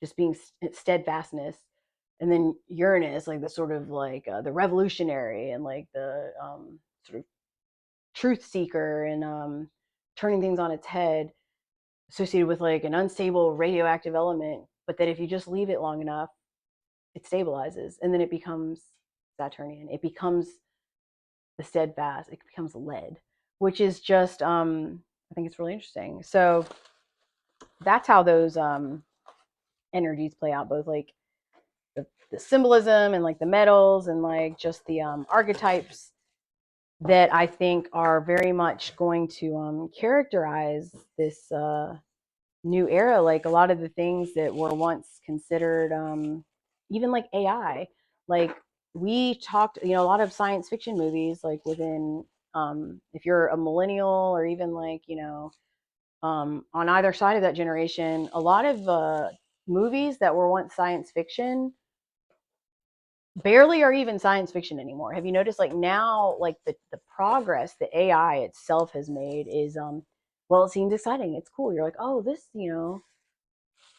Speaker 1: just being steadfastness. And then Uranus, like the sort of like the revolutionary and like the sort of truth seeker, and turning things on its head, associated with like an unstable radioactive element, but that if you just leave it long enough, it stabilizes, and then it becomes Saturnian. It becomes the steadfast. It becomes lead, which is just I think it's really interesting. So that's how those energies play out, both like the symbolism and like the metals and like just the archetypes that I think are very much going to characterize this new era. Like a lot of the things that were once considered even like AI, like we talked, a lot of science fiction movies, like within if you're a millennial or even like on either side of that generation, a lot of movies that were once science fiction barely are even science fiction anymore. Have you noticed, like, now, like the progress that AI itself has made is well, it seems exciting. It's cool. You're like, oh, this,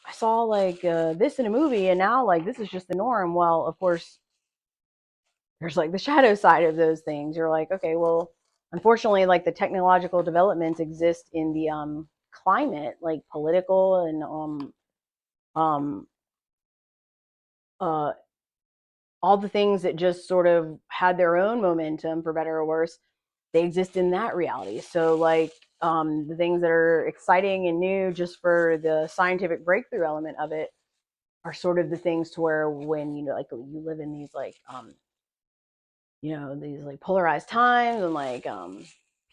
Speaker 1: I saw like this in a movie, and now like this is just the norm. Well, of course, there's like the shadow side of those things. You're like, okay, well, unfortunately, like the technological developments exist in the climate, like political and um uh all the things that just sort of had their own momentum, for better or worse, they exist in that reality. So like the things that are exciting and new just for the scientific breakthrough element of it are sort of the things to where when like you live in these like these like polarized times, and like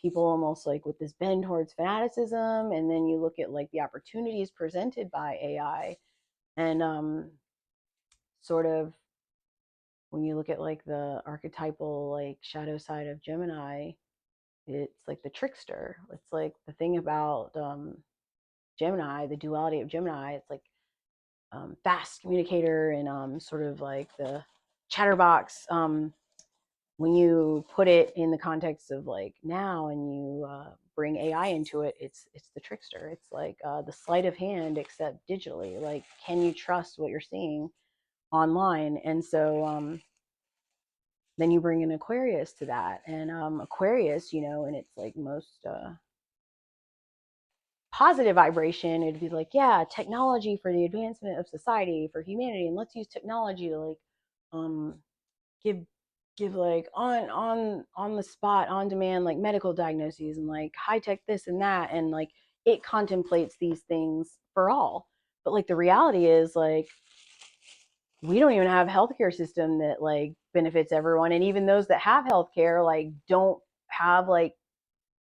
Speaker 1: people almost like with this bend towards fanaticism, and then you look at like the opportunities presented by AI, and sort of when you look at like the archetypal like shadow side of Gemini, it's like the trickster. It's like the thing about Gemini, the duality of Gemini. It's like fast communicator and sort of like the chatterbox. When you put it in the context of like now, and you bring AI into it, it's the trickster. It's like the sleight of hand, except digitally. Like, can you trust what you're seeing online? And so then you bring in Aquarius to that, and Aquarius, in its like most positive vibration, it'd be like, yeah, technology for the advancement of society, for humanity, and let's use technology to like um give like on the spot, on demand, like medical diagnoses, and like high tech this and that, and like it contemplates these things for all. But like the reality is like we don't even have a healthcare system that like benefits everyone, and even those that have healthcare like don't have like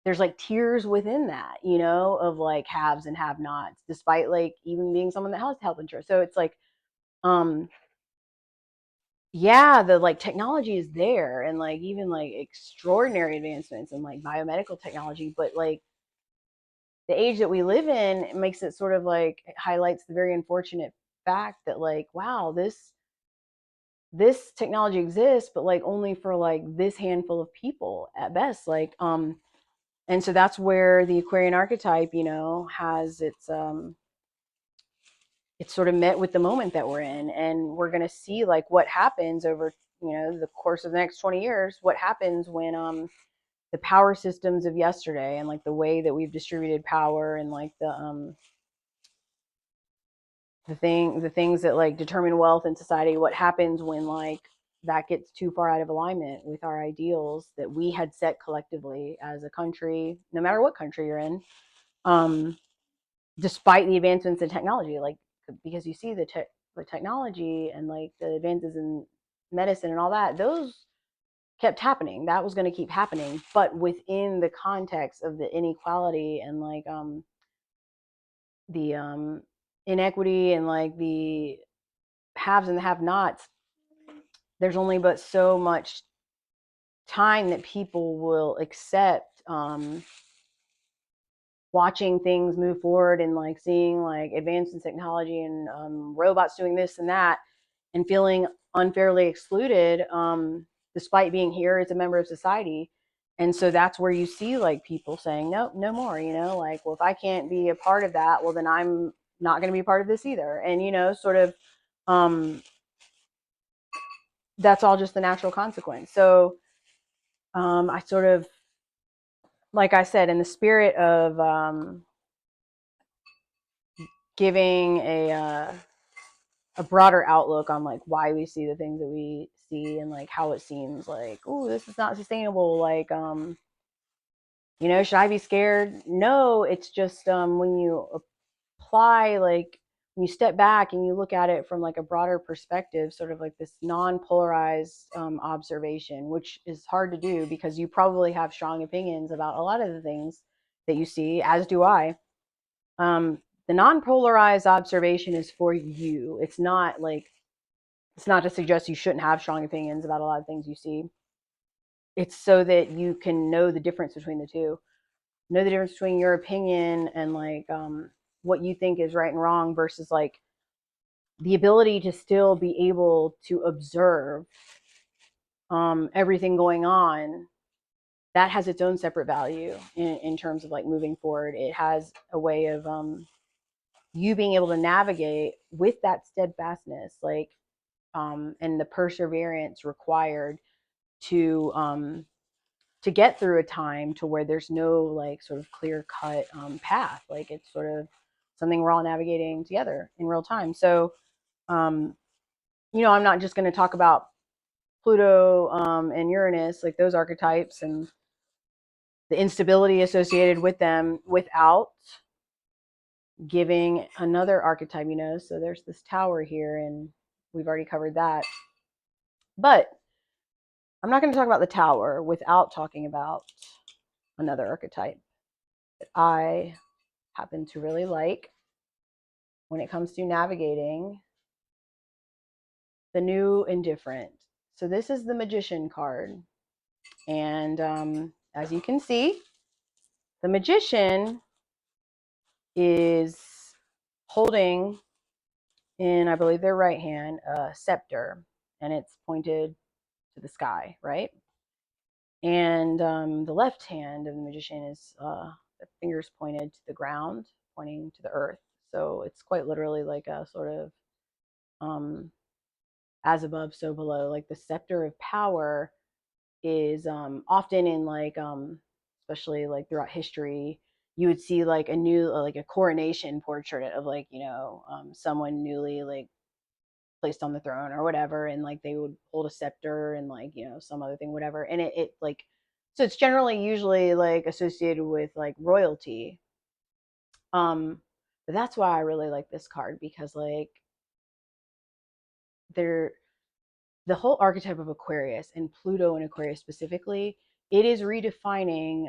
Speaker 1: there's like tiers within that, of like haves and have nots, despite like even being someone that has health insurance. So it's like um yeah, the like technology is there, and like even like extraordinary advancements in like biomedical technology, but like the age that we live in makes it sort of like it highlights the very unfortunate fact that like, wow, this technology exists, but like only for like this handful of people at best. Like and so that's where the Aquarian archetype, has it's sort of met with the moment that we're in, and we're going to see like what happens over the course of the next 20 years, what happens when the power systems of yesterday, and like the way that we've distributed power, and like the things that like determine wealth in society, what happens when like that gets too far out of alignment with our ideals that we had set collectively as a country, no matter what country you're in, um despite the advancements in technology. Like, because you see the technology and like the advances in medicine and all that, those kept happening. That was going to keep happening, but within the context of the inequality and like the inequity, and like the haves and the have nots. There's only but so much time that people will accept watching things move forward, and like seeing like advances in technology, and robots doing this and that, and feeling unfairly excluded, despite being here as a member of society. And so that's where you see like people saying, nope, no more, like, well, if I can't be a part of that, well, then I'm not going to be a part of this either. And, sort of, that's all just the natural consequence. So I sort of, like I said, in the spirit of giving a broader outlook on like why we see the things that we see, and like how it seems like, oh, this is not sustainable. Like, should I be scared? No, it's just when you apply, like when you step back and you look at it from like a broader perspective, sort of like this non-polarized observation, which is hard to do because you probably have strong opinions about a lot of the things that you see, as do I. The non-polarized observation is for you. It's not to suggest you shouldn't have strong opinions about a lot of things you see. It's so that you can know the difference between the two, know the difference between your opinion and like what you think is right and wrong versus like the ability to still be able to observe everything going on, that has its own separate value in terms of like moving forward. It has a way of you being able to navigate with that steadfastness, like and the perseverance required to get through a time to where there's no like sort of clear cut path. Like it's sort of something we're all navigating together in real time. So, um, I'm not just going to talk about Pluto and Uranus, like those archetypes and the instability associated with them, without giving another archetype. So there's this tower here, and we've already covered that. But I'm not going to talk about the tower without talking about another archetype that I happen to really like when it comes to navigating the new and different. So this is the Magician card. And as you can see, the Magician is holding in, I believe, their right hand, a scepter, and it's pointed to the sky, right? And the left hand of the Magician is the fingers pointed to the ground, pointing to the earth. So it's quite literally like a sort of as above, so below. Like the scepter of power is often in like especially like throughout history, you would see like a new like a coronation portrait of like someone newly like placed on the throne or whatever, and like they would hold a scepter and like some other thing, whatever, and it like, so it's generally usually like associated with like royalty. But that's why I really like this card, because like they're the whole archetype of Aquarius, and Pluto and Aquarius specifically, it is redefining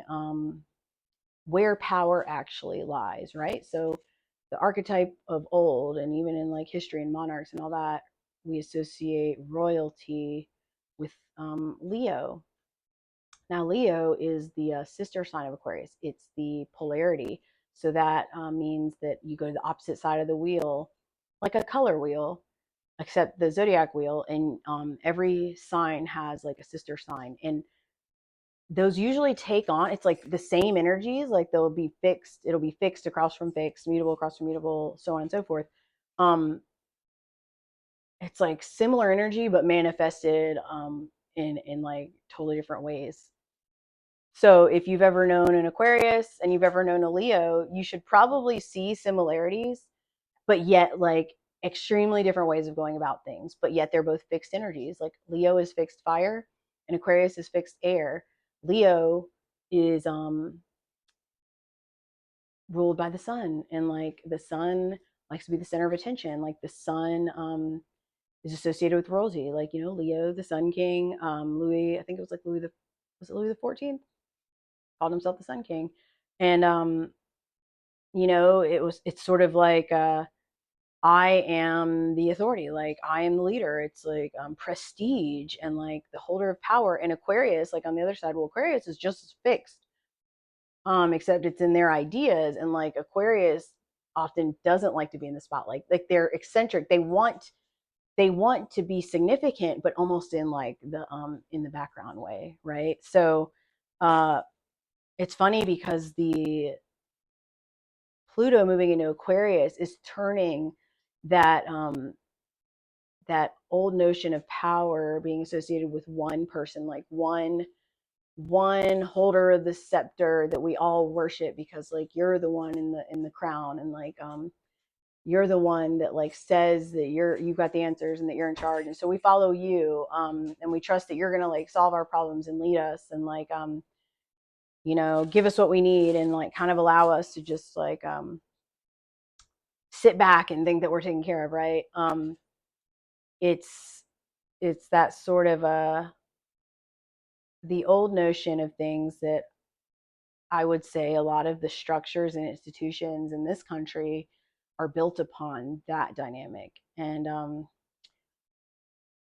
Speaker 1: where power actually lies, right? So the archetype of old, and even in like history and monarchs and all that, we associate royalty with Leo. Now, Leo is the sister sign of Aquarius. It's the polarity. So that means that you go to the opposite side of the wheel, like a color wheel, except the zodiac wheel, and every sign has like a sister sign, and those usually take on, it's like the same energies, like it'll be fixed across from fixed, mutable across from mutable, so on and so forth. It's like similar energy but manifested in like totally different ways. So if you've ever known an Aquarius and you've ever known a Leo, you should probably see similarities, but yet like extremely different ways of going about things. But yet they're both fixed energies. Like Leo is fixed fire and Aquarius is fixed air. Leo is ruled by the sun, and like the sun likes to be the center of attention. Like the sun is associated with royalty. Like Leo, the Sun King, Louis. I think it was like Louis the 14th called himself the Sun King, and it's sort of like I am the authority, like I am the leader. It's like prestige and like the holder of power. And Aquarius, like on the other side, well, Aquarius is just as fixed, except it's in their ideas. And like Aquarius often doesn't like to be in the spotlight. Like they're eccentric. They want to be significant, but almost in like the in the background way, right? So it's funny because the Pluto moving into Aquarius is turning that that old notion of power being associated with one person, like one holder of the scepter that we all worship, because like you're the one in the crown, and like you're the one that like says that you've got the answers and that you're in charge, and so we follow you, and we trust that you're gonna like solve our problems and lead us, and like give us what we need, and like kind of allow us to just like sit back and think that we're taken care of, right? It's that sort of the old notion of things that I would say a lot of the structures and institutions in this country are built upon that dynamic. And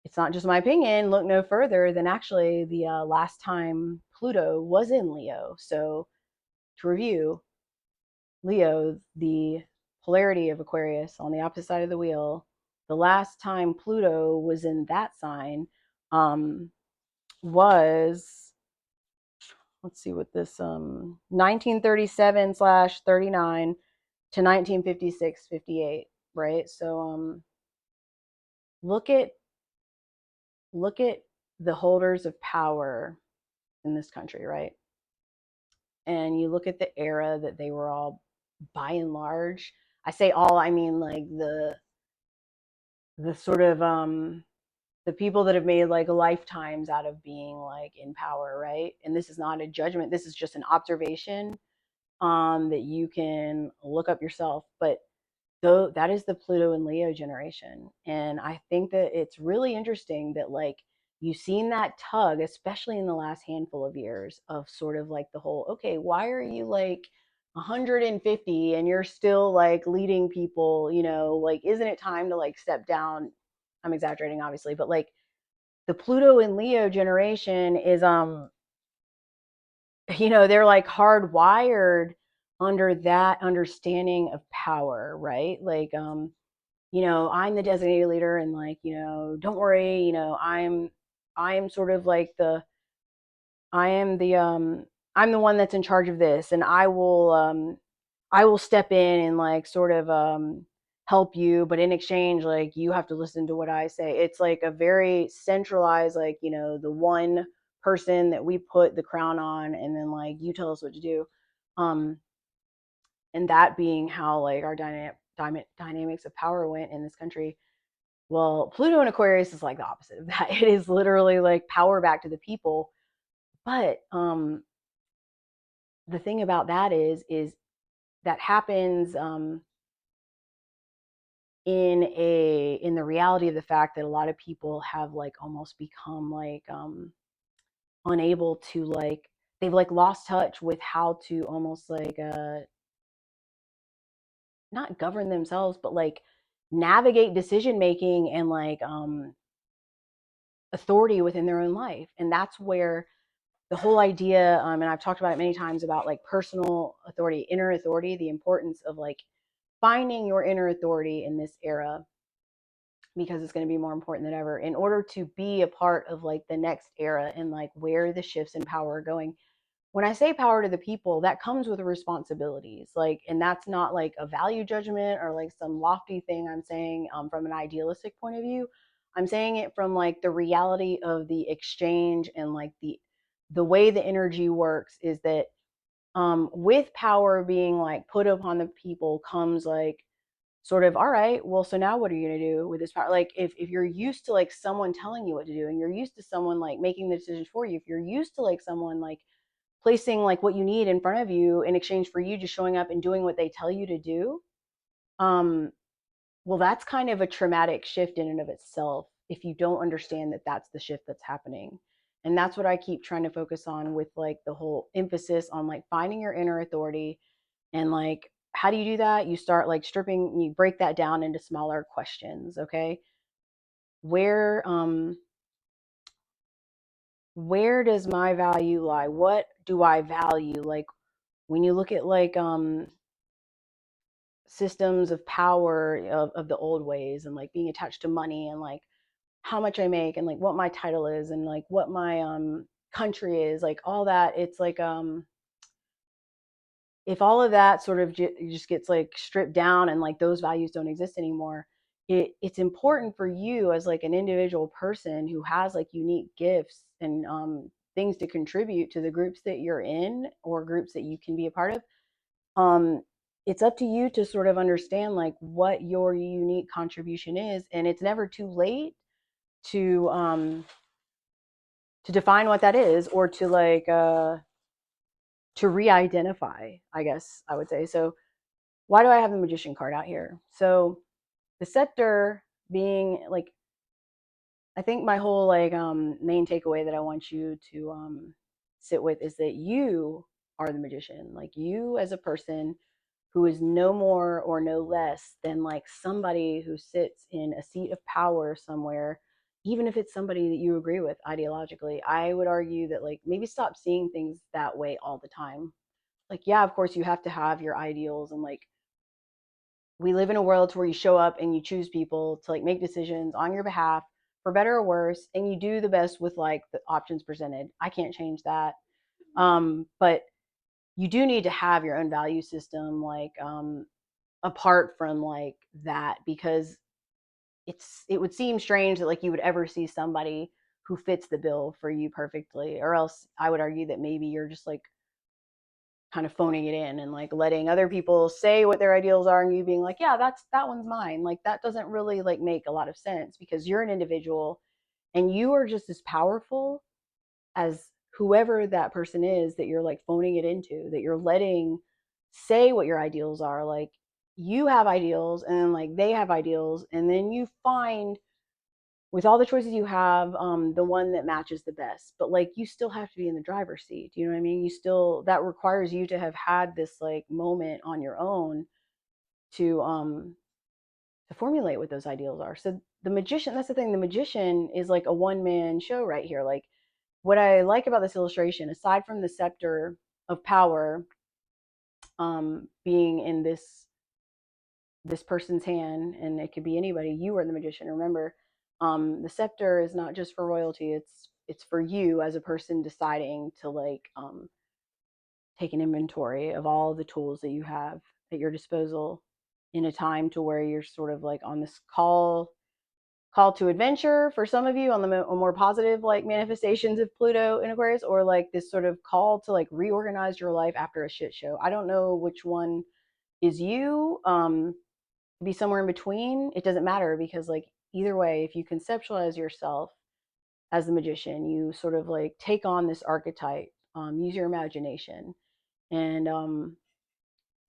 Speaker 1: it's not just my opinion. Look no further than actually the last time Pluto was in Leo. So to review, Leo, the polarity of Aquarius on the opposite side of the wheel, the last time Pluto was in that sign um, was, let's see what this 1937 slash 39 to 1956 58, right? So look at look at the holders of power in this country, right? And you look at the era that they were all, by and large, I say all, I mean like the sort of the people that have made like lifetimes out of being like in power, right? And this is not a judgment, this is just an observation that you can look up yourself. But though that is the Pluto and Leo generation. And I think that it's really interesting that like you've seen that tug, especially in the last handful of years, of sort of like the whole, okay, why are you like 150 and you're still like leading people, you know, like isn't it time to like step down? I'm exaggerating obviously, but like the Pluto and Leo generation is you know, they're like hardwired under that understanding of power, right? Like you know, I'm the designated leader and like, you know, don't worry, you know, I'm sort of like the I am the I'm the one that's in charge of this, and I will step in and like sort of help you, but in exchange like you have to listen to what I say. It's like a very centralized, like, you know, the one person that we put the crown on, and then like you tell us what to do. Um and that being how like our dynamics of power went in this country. Well, Pluto and Aquarius is like the opposite of that. It is literally like power back to the people. But the thing about that is that happens in the reality of the fact that a lot of people have like almost become like unable to like, they've like lost touch with how to almost like not govern themselves, but like navigate decision making and like authority within their own life. And that's where the whole idea, and I've talked about it many times, about like personal authority, inner authority, the importance of like finding your inner authority in this era, because it's going to be more important than ever in order to be a part of like the next era and like where the shifts in power are going. When I say power to the people, that comes with responsibilities, like, and that's not like a value judgment or like some lofty thing I'm saying from an idealistic point of view. I'm saying it from like the reality of the exchange, and like the way the energy works is that with power being like put upon the people comes like sort of, all right, well, so now what are you going to do with this power? Like if you're used to like someone telling you what to do, and you're used to someone like making the decisions for you, if you're used to like someone like placing like what you need in front of you in exchange for you just showing up and doing what they tell you to do, um well, that's kind of a traumatic shift in and of itself if you don't understand that that's the shift that's happening. And that's what I keep trying to focus on with like the whole emphasis on like finding your inner authority. And like, how do you do that? You start like stripping, you break that down into smaller questions. Okay, where where does my value lie? What do I value? Like when you look at like systems of power of the old ways, and like being attached to money, and like how much I make, and like what my title is, and like what my country is, like all that, it's like if all of that sort of just gets like stripped down and like those values don't exist anymore, it's important for you as like an individual person who has like unique gifts and things to contribute to the groups that you're in or groups that you can be a part of. um it's up to you to sort of understand like what your unique contribution is, and it's never too late to define what that is, or to re-identify, I guess I would say. So why do I have the Magician card out here? So the scepter being like, I think my whole like main takeaway that I want you to sit with is that you are the magician. Like you as a person who is no more or no less than like somebody who sits in a seat of power somewhere, even if it's somebody that you agree with ideologically. I would argue that like maybe stop seeing things that way all the time. Like, yeah, of course you have to have your ideals and like we live in a world where you show up and you choose people to like make decisions on your behalf for better or worse, and you do the best with like the options presented. I can't change that. But you do need to have your own value system, like apart from like that, because it would seem strange that like you would ever see somebody who fits the bill for you perfectly, or else I would argue that maybe you're just like kind of phoning it in and like letting other people say what their ideals are and you being like, yeah, that one's mine. Like that doesn't really like make a lot of sense, because you're an individual and you are just as powerful as whoever that person is that you're like phoning it into, that you're letting say what your ideals are. Like you have ideals and then like they have ideals, and then you find with all the choices you have, the one that matches the best. But like you still have to be in the driver's seat. Do you know what I mean? You still, that requires you to have had this like moment on your own to formulate what those ideals are. So the magician, that's the thing, the magician is like a one man show right here. Like what I like about this illustration, aside from the scepter of power being in this person's hand, and it could be anybody, you are the magician, remember. The scepter is not just for royalty, it's for you as a person deciding to like take an inventory of all the tools that you have at your disposal in a time to where you're sort of like on this call to adventure for some of you, on the more positive like manifestations of Pluto in Aquarius, or like this sort of call to like reorganize your life after a shit show. I don't know which one is you. Be somewhere in between. It doesn't matter, because like either way, if you conceptualize yourself as the magician, you sort of like take on this archetype, use your imagination. And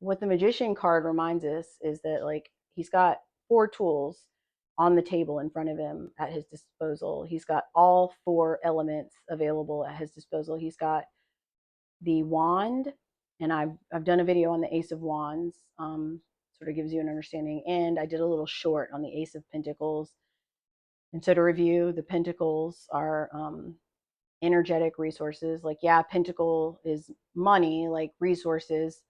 Speaker 1: what the magician card reminds us is that like he's got four tools on the table in front of him at his disposal. He's got all four elements available at his disposal. He's got the wand, and I've done a video on the Ace of Wands, sort of gives you an understanding, and I did a little short on the Ace of Pentacles. And so to review, the Pentacles are energetic resources. Like, yeah, Pentacle is money, like resources,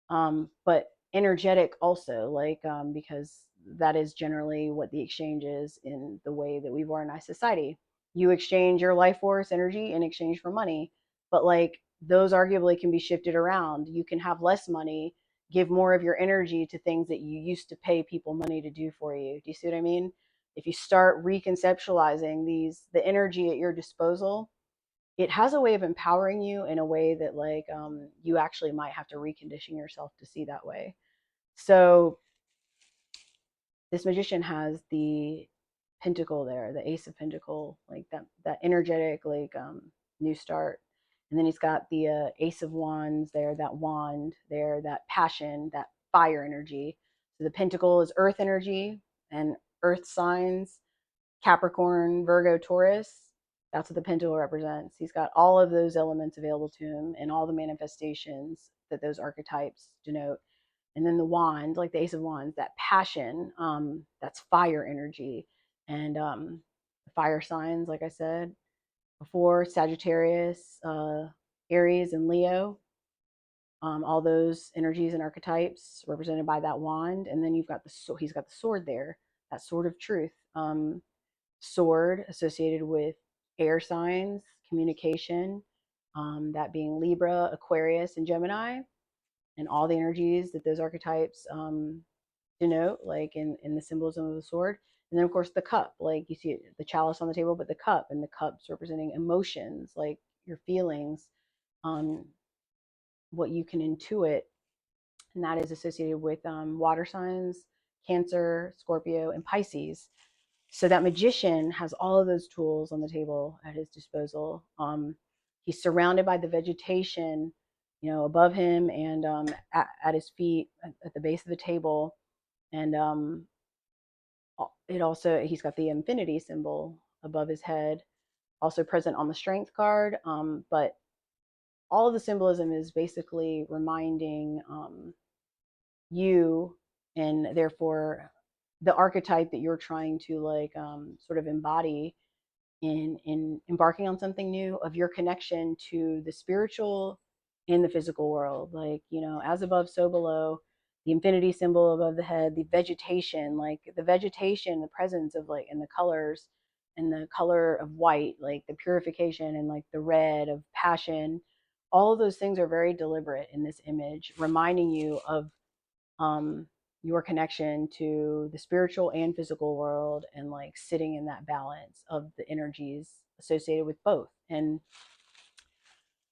Speaker 1: but energetic also, like because that is generally what the exchange is in the way that we've organized society. You exchange your life force energy in exchange for money, but like those arguably can be shifted around. You can have less money, give more of your energy to things that you used to pay people money to do for you. Do you see what I mean? If you start reconceptualizing the energy at your disposal, it has a way of empowering you in a way that like you actually might have to recondition yourself to see that way. So this magician has the pentacle there, the Ace of Pentacle, like that energetic like new start. And then he's got the Ace of Wands there, that wand there, that passion, that fire energy. So the pentacle is earth energy and earth signs, Capricorn, Virgo, Taurus. That's what the pentacle represents. He's got all of those elements available to him and all the manifestations that those archetypes denote. And then the wand, like the Ace of Wands, that passion, that's fire energy. And the fire signs, like I said before, Sagittarius, Aries, and Leo. All those energies and archetypes represented by that wand. And then you've got he's got the sword there, that sword of truth. Sword associated with air signs, communication, that being Libra, Aquarius, and Gemini, and all the energies that those archetypes denote, like in the symbolism of the sword. And then, of course, the cup, like you see the chalice on the table, but the cup, and the cups representing emotions, like your feelings, what you can intuit, and that is associated with water signs, Cancer, Scorpio, and Pisces. So that magician has all of those tools on the table at his disposal. He's surrounded by the vegetation, above him and at his feet, at the base of the table. And he's got the infinity symbol above his head, also present on the strength card. But all of the symbolism is basically reminding you, and therefore the archetype that you're trying to like sort of embody in embarking on something new, of your connection to the spiritual and the physical world. Like, as above, so below. the infinity symbol above the head, the vegetation, like the vegetation, the presence of like, and the colors, and the color of white, like the purification, and like the red of passion. All of those things are very deliberate in this image, reminding you of um, your connection to the spiritual and physical world, and like sitting in that balance of the energies associated with both. And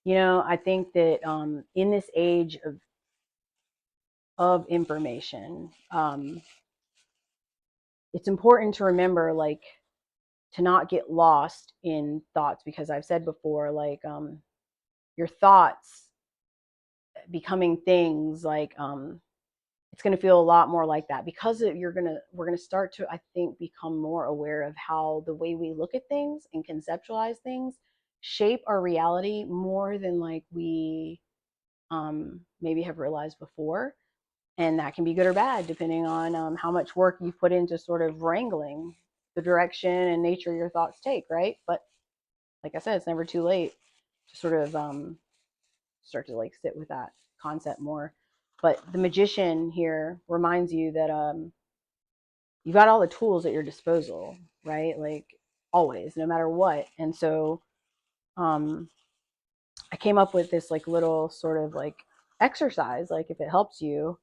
Speaker 1: I think that in this age of information, it's important to remember, like, to not get lost in thoughts, because I've said before, like, your thoughts becoming things, like, it's going to feel a lot more like that, because we're going to start to, I think, become more aware of how the way we look at things and conceptualize things shape our reality more than like we maybe have realized before. And that can be good or bad depending on how much work you put into sort of wrangling the direction and nature your thoughts take, right? But like I said, it's never too late to sort of start to like sit with that concept more. But the magician here reminds you that you got all the tools at your disposal, right? Like, always, no matter what. And so um, I came up with this like little sort of like exercise, like, if it helps you,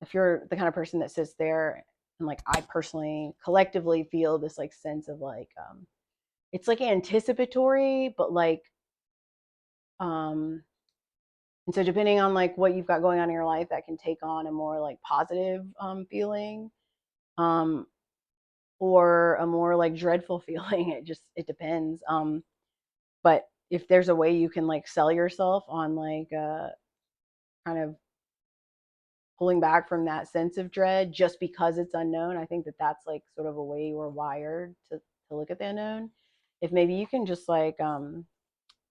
Speaker 1: if you're the kind of person that sits there, and like I personally collectively feel this like sense of like it's like anticipatory, but like um and so depending on like what you've got going on in your life, that can take on a more like positive feeling, um or a more like dreadful feeling. It depends. But if there's a way you can like sell yourself on like kind of pulling back from that sense of dread just because it's unknown, I think that that's like sort of a way we're wired to look at the unknown. If maybe you can just like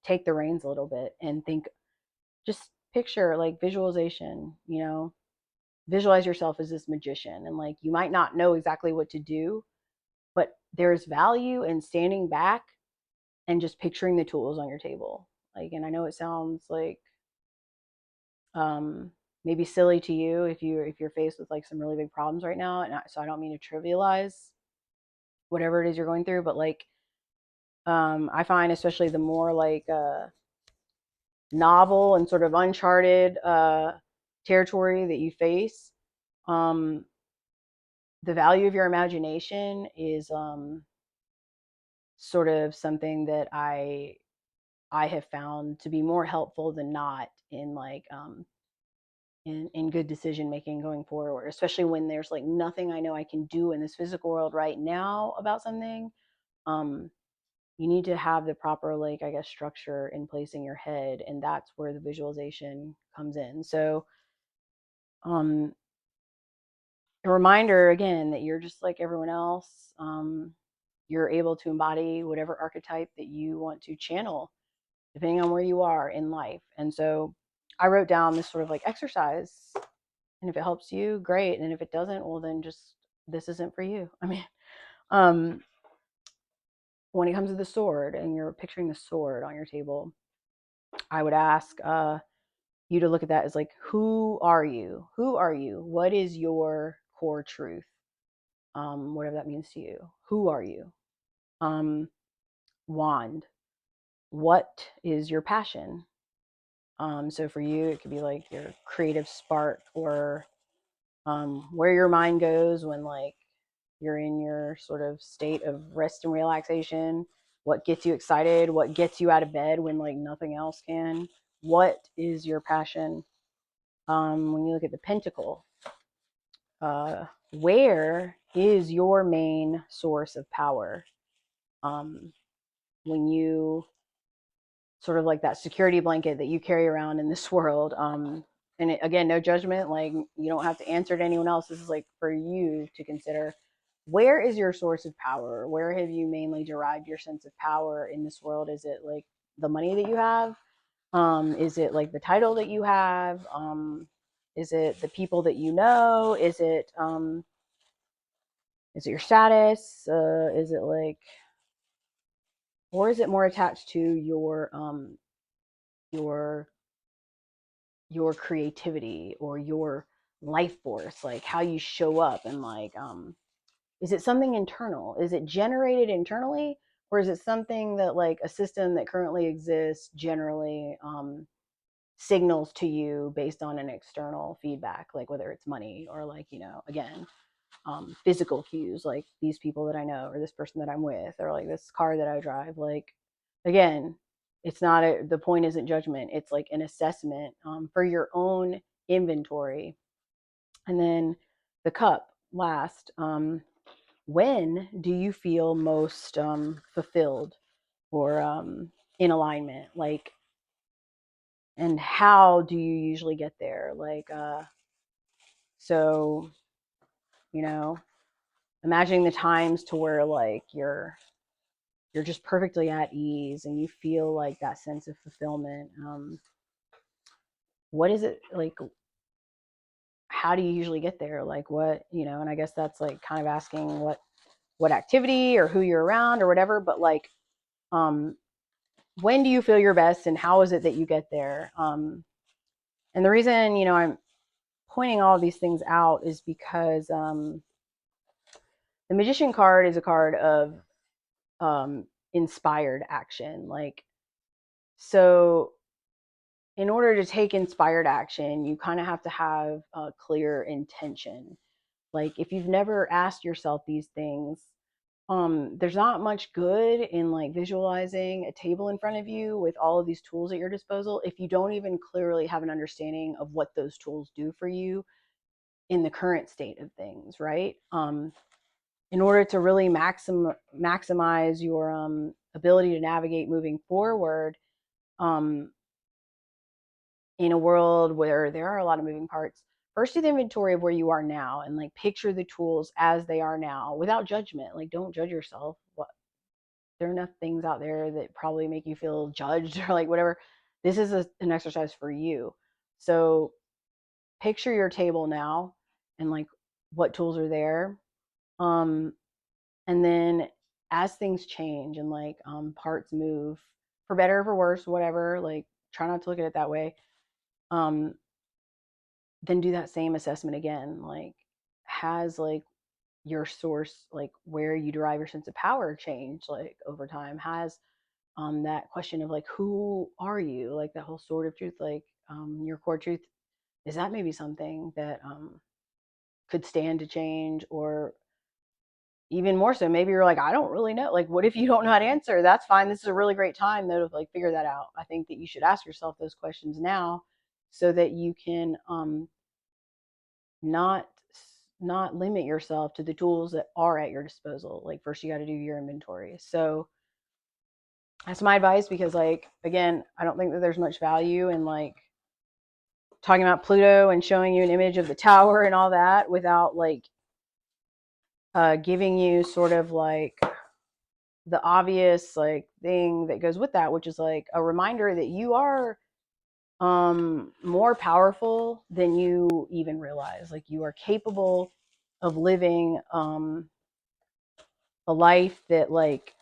Speaker 1: take the reins a little bit and think, just picture like visualization, visualize yourself as this magician, and like you might not know exactly what to do, but there's value in standing back and just picturing the tools on your table. Like, and I know it sounds like um maybe silly to you if you're faced with like some really big problems right now, and so I don't mean to trivialize whatever it is you're going through, but like I find, especially the more like novel and sort of uncharted territory that you face, um the value of your imagination is sort of something that I have found to be more helpful than not in like in good decision making going forward, especially when there's like nothing I know I can do in this physical world right now about something. um you need to have the proper, like, I guess, structure in place in your head, and that's where the visualization comes in. So um a reminder again that you're just like everyone else. You're able to embody whatever archetype that you want to channel depending on where you are in life. And so I wrote down this sort of like exercise, and if it helps you, great, and if it doesn't, well, then just, this isn't for you. I mean, um when it comes to the sword and you're picturing the sword on your table, I would ask you to look at that as like, who are you, what is your core truth, whatever that means to you. Who are you? um Wand, what is your passion? So for you, it could be like your creative spark, or where your mind goes when like you're in your sort of state of rest and relaxation. What gets you excited? What gets you out of bed when like nothing else can? What is your passion? When you look at the pentacle, where is your main source of power? Um, when you sort of like that security blanket that you carry around in this world. And again, no judgment. Like, you don't have to answer to anyone else. This is like for you to consider. Where is your source of power? Where have you mainly derived your sense of power in this world? Is it like the money that you have? Is it like the title that you have? Is it the people that you know? Is it your status? Is it like, or is it more attached to your your creativity, or your life force, like how you show up, and like is it something internal? Is it generated internally, or is it something that like a system that currently exists generally signals to you based on an external feedback, like whether it's money or like, you know, again, physical cues, like these people that I know, or this person that I'm with, or like this car that I drive. Like, again, it's not the point isn't judgment. It's like an assessment for your own inventory. And then the cup last. When do you feel most fulfilled or in alignment? Like, and how do you usually get there? Like, so, you know, imagining the times to where like you're just perfectly at ease and you feel like that sense of fulfillment. What is it like? How do you usually get there? Like what, you know, and I guess that's like kind of asking what activity or who you're around or whatever, but like um when do you feel your best and how is it that you get there? And the reason, you know, I'm pointing all of these things out is because the Magician card is a card of inspired action. Like, so in order to take inspired action, you kind of have to have a clear intention. Like, if you've never asked yourself these things, there's not much good in like visualizing a table in front of you with all of these tools at your disposal if you don't even clearly have an understanding of what those tools do for you in the current state of things, right? In order to really maximize your ability to navigate moving forward, um, in a world where there are a lot of moving parts, first do the inventory of where you are now and like picture the tools as they are now without judgment. Like, don't judge yourself. What, there are enough things out there that probably make you feel judged or like whatever. This is an exercise for you. So picture your table now and like what tools are there. Um, and then as things change and like parts move for better or for worse, whatever, like try not to look at it that way. Um, then do that same assessment again. Like, has like your source, like where you derive your sense of power changed like over time? Has that question of like who are you, like that whole sword of truth, like your core truth, is that maybe something that could stand to change? Or even more so, maybe you're like, I don't really know. Like, what if you don't know how to answer? That's fine. This is a really great time though to like figure that out. I think that you should ask yourself those questions now so that you can not not limit yourself to the tools that are at your disposal. Like, first you got to do your inventory. So that's my advice, because like, again, I don't think that there's much value in like talking about Pluto and showing you an image of the tower and all that without like giving you sort of like the obvious like thing that goes with that, which is like a reminder that you are more powerful than you even realize. Like, you are capable of living a life that like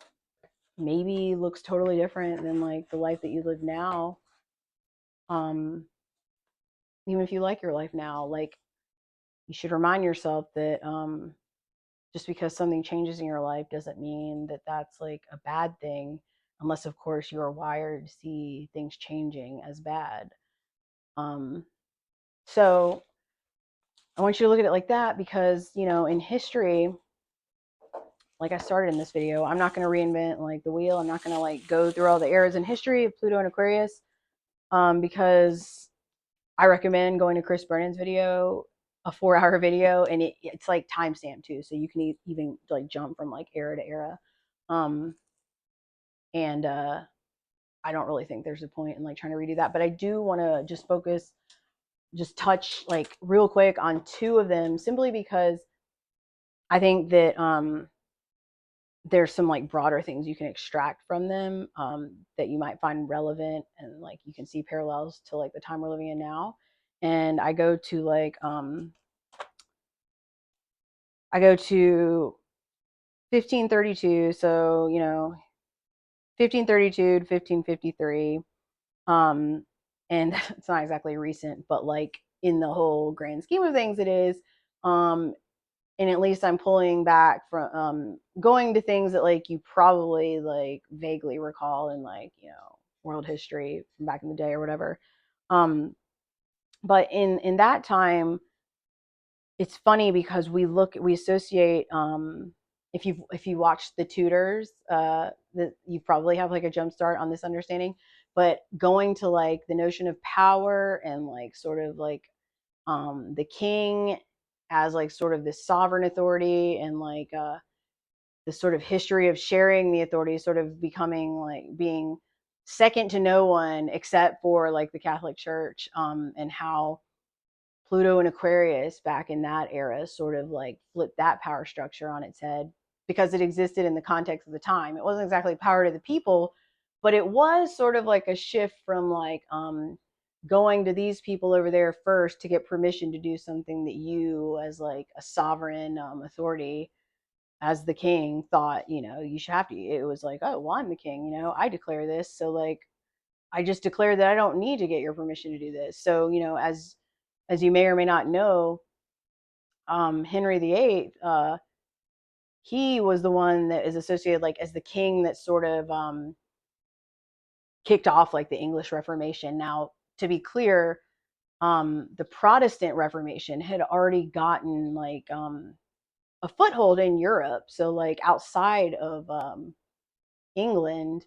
Speaker 1: maybe looks totally different than like the life that you live now. um Even if you like your life now, like, you should remind yourself that just because something changes in your life doesn't mean that that's like a bad thing, unless of course you are wired to see things changing as bad. um so I want you to look at it like that, because, you know, in history, like I started in this video, I'm not going to reinvent like the wheel. I'm not going to like go through all the eras in history of Pluto and Aquarius, because I recommend going to Chris Brennan's video, a 4-hour video, and it's like timestamp too, so you can even like jump from like era to era. Um, and I don't really think there's a point in like trying to redo that, but I do want to just touch like real quick on 2 of them, simply because I think that there's some like broader things you can extract from them that you might find relevant, and like you can see parallels to like the time we're living in now. And I go to 1532, so, you know, 1532 to 1553. And it's not exactly recent, but like in the whole grand scheme of things it is. And at least I'm pulling back from going to things that like you probably like vaguely recall in like, you know, world history from back in the day or whatever. But in that time, it's funny because we associate if you watch the Tudors, that you probably have like a jump start on this understanding. But going to like the notion of power and like sort of like the king as like sort of this sovereign authority, and like this sort of history of sharing the authority, sort of becoming like being second to no one except for like the Catholic Church, and how Pluto and Aquarius back in that era sort of like flipped that power structure on its head, because it existed in the context of the time. It wasn't exactly power to the people, but it was sort of like a shift from like going to these people over there first to get permission to do something that you as like a sovereign authority as the king thought, you know, you should have to. It was like, oh, well, I'm the king, you know, I declare this, so like I just declare that I don't need to get your permission to do this. So, you know, as you may or may not know, Henry VIII, he was the one that is associated like as the king that sort of kicked off like the English Reformation. Now, to be clear, the Protestant Reformation had already gotten like a foothold in Europe. So, like outside of England,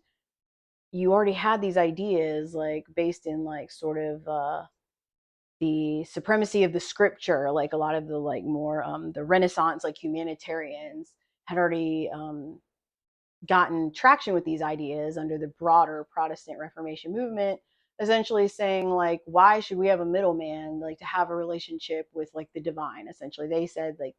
Speaker 1: you already had these ideas like based in like sort of the supremacy of the scripture. Like a lot of the like more the Renaissance like humanitarians had already gotten traction with these ideas under the broader Protestant Reformation movement, essentially saying like, why should we have a middleman like to have a relationship with like the divine? Essentially, they said like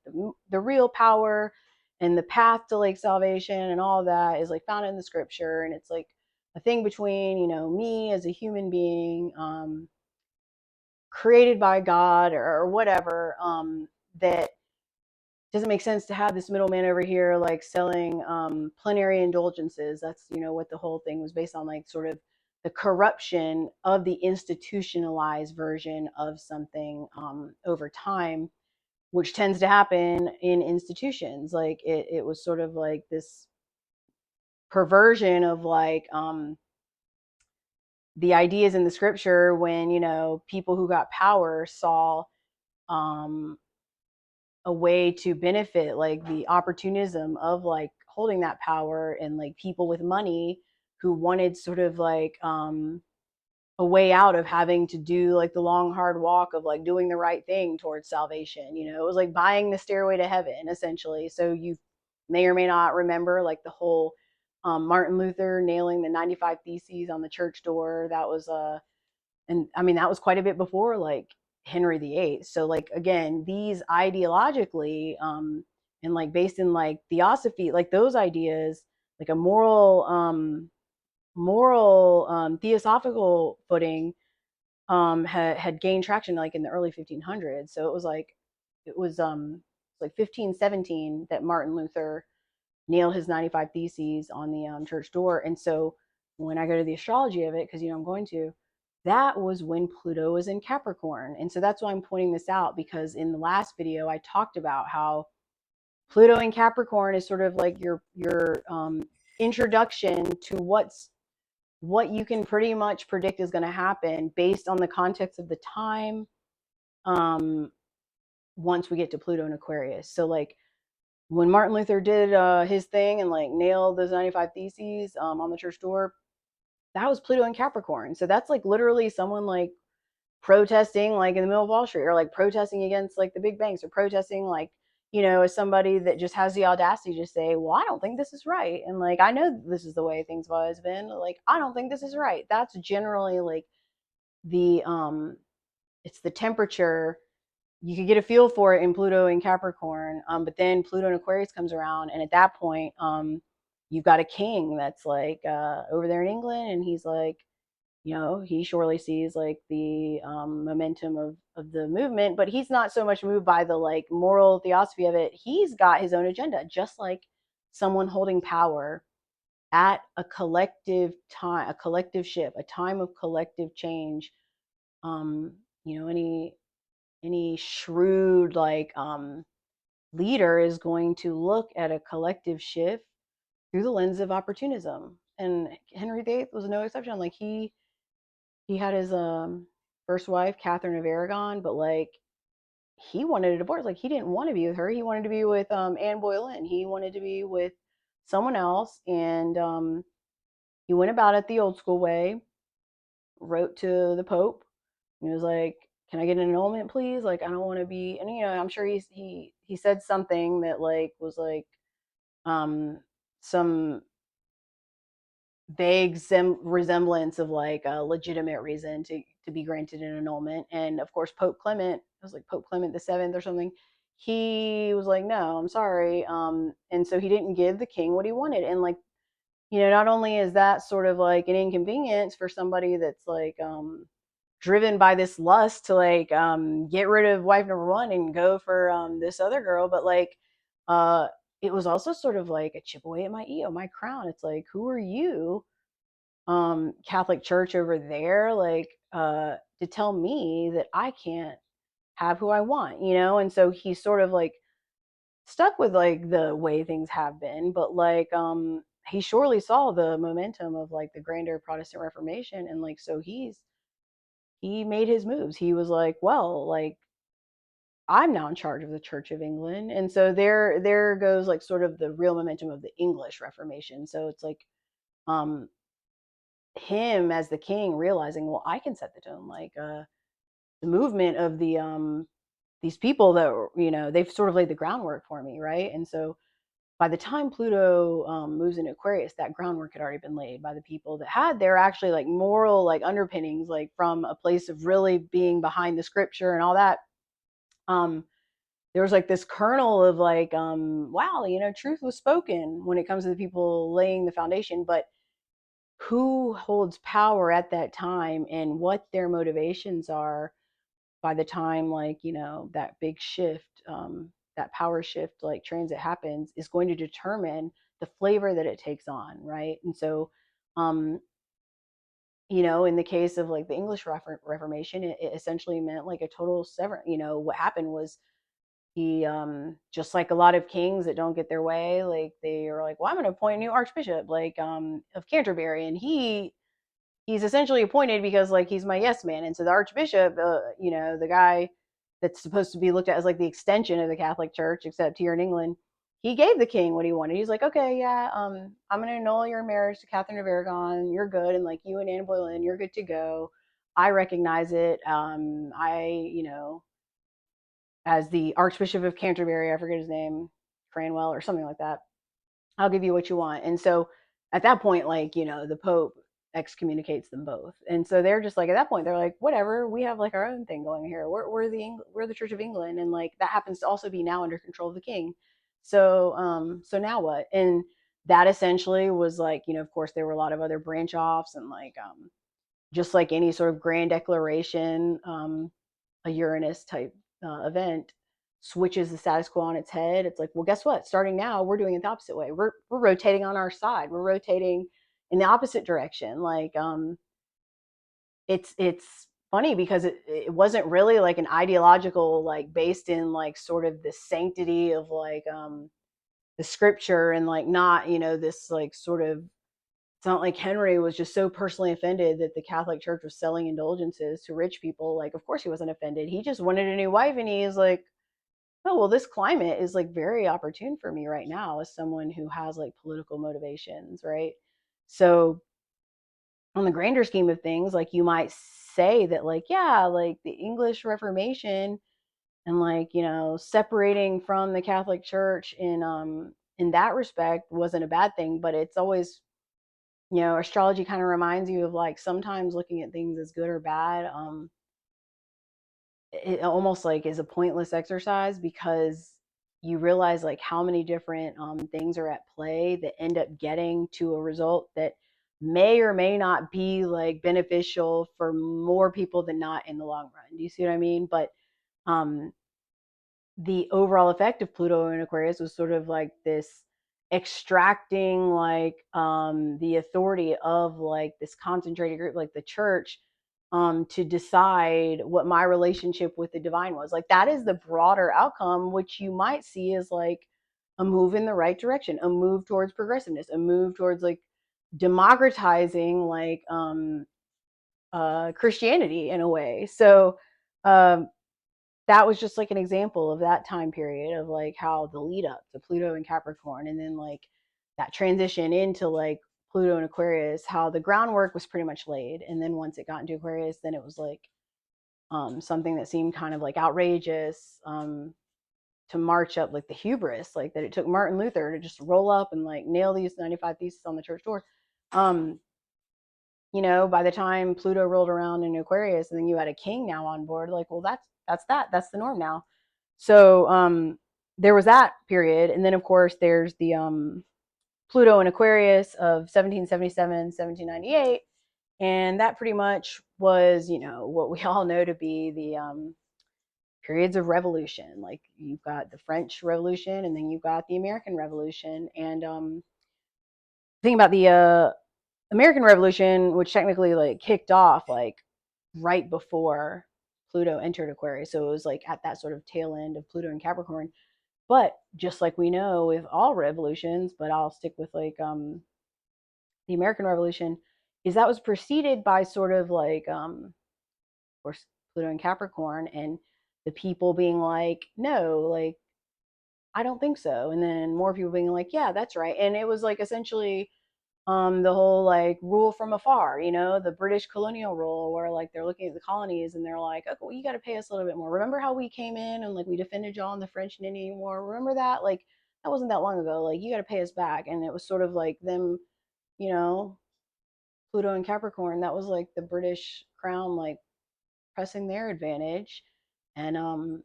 Speaker 1: the real power and the path to like salvation and all that is like found in the scripture, and it's like a thing between, you know, me as a human being, created by God or whatever, that doesn't make sense to have this middleman over here like selling plenary indulgences. That's, you know, what the whole thing was based on, like sort of the corruption of the institutionalized version of something over time, which tends to happen in institutions. Like it was sort of like this perversion of like the ideas in the scripture, when, you know, people who got power saw um, a way to benefit like the opportunism of like holding that power, and like people with money who wanted sort of like a way out of having to do like the long hard walk of like doing the right thing towards salvation. You know, it was like buying the stairway to heaven essentially. So you may or may not remember like the whole Martin Luther nailing the 95 Theses on the church door. That was and I mean that was quite a bit before like Henry VIII. So like again, these ideologically and like based in like theosophy, like those ideas, like a moral theosophical footing, had gained traction like in the early 1500s. So it was like it was like 1517 that Martin Luther nailed his 95 Theses on the church door. And so when I go to the astrology of it, because, you know, I'm going to, that was when Pluto was in Capricorn. And so that's why I'm pointing this out, because in the last video, I talked about how Pluto in Capricorn is sort of like your introduction to what you can pretty much predict is going to happen based on the context of the time, um, once we get to Pluto in Aquarius. So like when Martin Luther did his thing and like nailed those 95 Theses on the church door, that was Pluto in Capricorn. So that's like literally someone like protesting like in the middle of Wall Street, or like protesting against like the big banks, or protesting like, you know, as somebody that just has the audacity to say, well, I don't think this is right. And like, I know this is the way things have always been. Like, I don't think this is right. That's generally like the, it's the temperature. You could get a feel for it in Pluto and Capricorn, but then Pluto and Aquarius comes around, and at that point, you've got a king that's like over there in England, and he's like, you know, he surely sees like the momentum of the movement, but he's not so much moved by the like moral theosophy of it. He's got his own agenda, just like someone holding power at a collective time, a collective ship, a time of collective change. Um, you know, any any shrewd like leader is going to look at a collective shift through the lens of opportunism. And Henry VIII was no exception. Like he had his first wife, Catherine of Aragon, but like he wanted a divorce. Like he didn't want to be with her. He wanted to be with Anne Boleyn. He wanted to be with someone else, and he went about it the old school way. Wrote to the Pope, and he was like, "Can I get an annulment, please? Like I don't want to be." And you know, I'm sure he said something that like was like some vague resemblance of like a legitimate reason to be granted an annulment. And of course, Pope Clement, it was like Pope Clement the Seventh or something. He was like, "No, I'm sorry," and so he didn't give the king what he wanted. And like, you know, not only is that sort of like an inconvenience for somebody that's like driven by this lust to like get rid of wife number one and go for this other girl, but like uh it was also sort of like a chip away at my ego, my crown. It's like, who are you, Catholic Church over there, like to tell me that I can't have who I want, you know? And so he's sort of like stuck with like the way things have been, but like he surely saw the momentum of like the grander Protestant Reformation, and like so he made his moves. He was like, well, like I'm now in charge of the Church of England. And so there goes like sort of the real momentum of the English Reformation. So it's like um him as the king realizing, well, I can set the tone. Like the movement of these people that you know, they've sort of laid the groundwork for me, right? And so by the time Pluto moves into Aquarius, that groundwork had already been laid by the people that had their actually like moral like underpinnings, like from a place of really being behind the scripture and all that. Um, there was like this kernel of like, wow, you know, truth was spoken when it comes to the people laying the foundation. But who holds power at that time and what their motivations are by the time like, you know, that big shift, that power shift like transit happens, is going to determine the flavor that it takes on, right? And so um you know, in the case of like the English Reformation, it essentially meant like a total sever. You know, what happened was he just like a lot of kings that don't get their way, like they are like, well, I'm going to appoint a new archbishop like of Canterbury, and he's essentially appointed because like he's my yes man. And so the archbishop, you know, the guy that's supposed to be looked at as like the extension of the Catholic Church, except here in England, he gave the king what he wanted. He's like, okay, yeah, I'm gonna annul your marriage to Catherine of Aragon. You're good, and like you and Anne Boleyn, you're good to go. I recognize it. You know, as the Archbishop of Canterbury, I forget his name, Cranwell or something like that. I'll give you what you want. And so at that point, like, you know, the Pope excommunicates them both. And so they're just like, at that point, they're like, whatever, we have like our own thing going here. We're the Church of England. And like, that happens to also be now under control of the king. So now what? And that essentially was like, you know, of course, there were a lot of other branch offs and like, just like any sort of grand declaration, a Uranus type event switches the status quo on its head. It's like, well, guess what? Starting now, we're doing it the opposite way. We're rotating on our side. We're rotating in the opposite direction. Like, it's funny because it wasn't really like an ideological like based in like sort of the sanctity of like the scripture, and like not, you know, this like sort of, it's not like Henry was just so personally offended that the Catholic Church was selling indulgences to rich people. Like, of course he wasn't offended. He just wanted a new wife, and he's like, oh, well, this climate is like very opportune for me right now as someone who has like political motivations, right? So, on the grander scheme of things, like you might say that, like, yeah, like the English Reformation and like, you know, separating from the Catholic Church in that respect wasn't a bad thing, but it's always, you know, astrology kind of reminds you of like sometimes looking at things as good or bad. It almost like is a pointless exercise because you realize like how many different things are at play that end up getting to a result that may or may not be like beneficial for more people than not in the long run. Do you see what I mean? But um, the overall effect of Pluto in Aquarius was sort of like this extracting like the authority of like this concentrated group like the church to decide what my relationship with the divine was. Like that is the broader outcome, which you might see as like a move in the right direction, a move towards progressiveness, a move towards like democratizing like Christianity in a way. So um, that was just like an example of that time period of like how the lead up to Pluto and Capricorn, and then like that transition into like Pluto and Aquarius, how the groundwork was pretty much laid. And then once it got into Aquarius, then it was like something that seemed kind of like outrageous, to march up, like the hubris, like that it took Martin Luther to just roll up and like nail these 95 theses on the church door. Um, by the time Pluto rolled around in Aquarius, and then you had a king now on board, like, well, that's the norm now. So there was that period, and then of course there's the Pluto in Aquarius of 1777, 1798, and that pretty much was, what we all know to be the periods of revolution. Like you've got the French Revolution, and then you've got the American Revolution, and the thing about the American Revolution, which technically like kicked off like right before Pluto entered Aquarius. So it was like at that sort of tail end of Pluto and Capricorn. But just like we know with all revolutions, but I'll stick with like the American Revolution, is that was preceded by sort of like of course Pluto and Capricorn, and the people being like, no, like I don't think so. And then more people being like, yeah, that's right. And it was like essentially the whole like rule from afar, the British colonial rule, where like they're looking at the colonies and they're like, okay, well, you got to pay us a little bit more. Remember how we came in and like we defended y'all in the French and Indian War? Remember that? Like that wasn't that long ago. Like you got to pay us back. And it was sort of like them, you know, Pluto and Capricorn. That was like the British crown, like pressing their advantage. And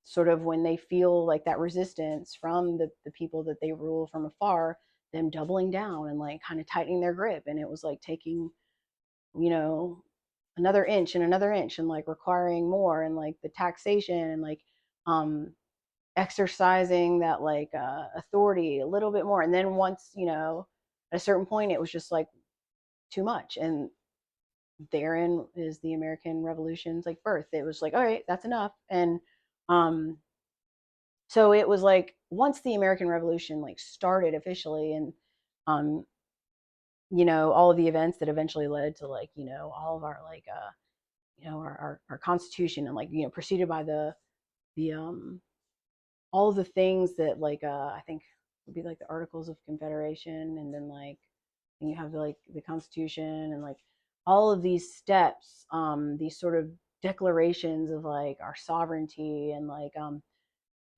Speaker 1: sort of when they feel like that resistance from the people that they rule from afar, them doubling down and like kind of tightening their grip. And it was like taking, you know, another inch and like requiring more, and like the taxation, and like um exercising that like authority a little bit more. And then once, at a certain point, it was just like too much. And therein is the American Revolution's like birth. It was like, all right, that's enough. And um so it was like once the American Revolution like started officially, and um all of the events that eventually led to like, all of our like our constitution, and like, preceded by the all of the things that like I think would be like the Articles of Confederation, and then like and you have like the Constitution, and like all of these steps, these sort of declarations of like our sovereignty, and like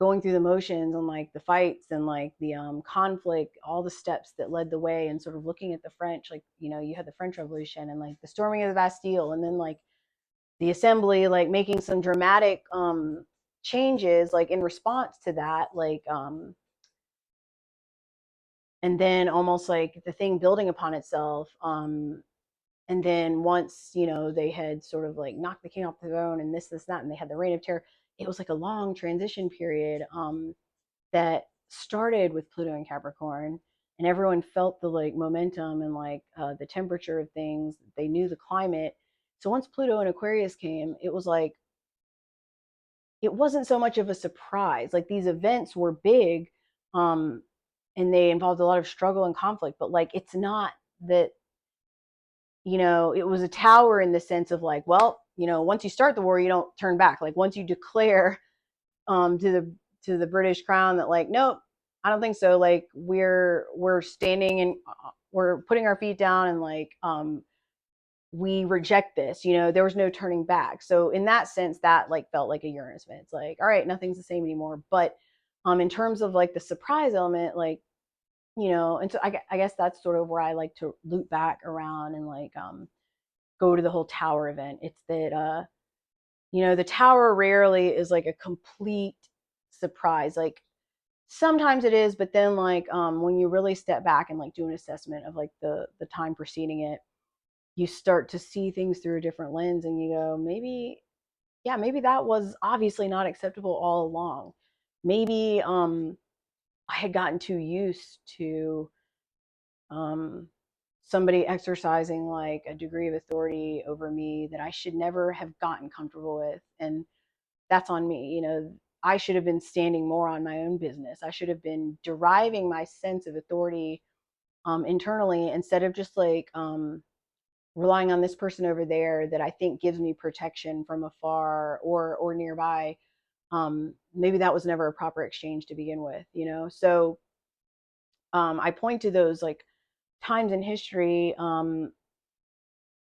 Speaker 1: going through the motions, and like the fights, and like the conflict, all the steps that led the way, and sort of looking at the French, like, you had the French Revolution, and like the storming of the Bastille, and then like the assembly, like making some dramatic changes, like in response to that, like and then almost like the thing building upon itself. And then once, they had sort of like knocked the king off the throne, and this, that, and they had the reign of terror, it was like a long transition period that started with Pluto and Capricorn, and everyone felt the like momentum, and like the temperature of things. They knew the climate. So once Pluto and Aquarius came, it was like it wasn't so much of a surprise. Like these events were big, um, and they involved a lot of struggle and conflict. But like it's not that, it was a tower in the sense of like, well, once you start the war, you don't turn back. Like once you declare to the British crown that like, nope, I don't think so. Like we're standing, and we're putting our feet down, and like we reject this. There was no turning back. So in that sense, that like felt like a Uranus event. It's like, all right, nothing's the same anymore. But in terms of like the surprise element, like, and so I guess that's sort of where I like to loop back around and like go to the whole tower event. It's that the tower rarely is like a complete surprise. Like sometimes it is, but then like when you really step back and like do an assessment of like the time preceding it, you start to see things through a different lens, and you go, maybe, yeah, maybe that was obviously not acceptable all along. Maybe I had gotten too used to um somebody exercising like a degree of authority over me that I should never have gotten comfortable with. And that's on me. I should have been standing more on my own business. I should have been deriving my sense of authority internally, instead of just like relying on this person over there that I think gives me protection from afar or nearby. Maybe that was never a proper exchange to begin with. So I point to those like times in history,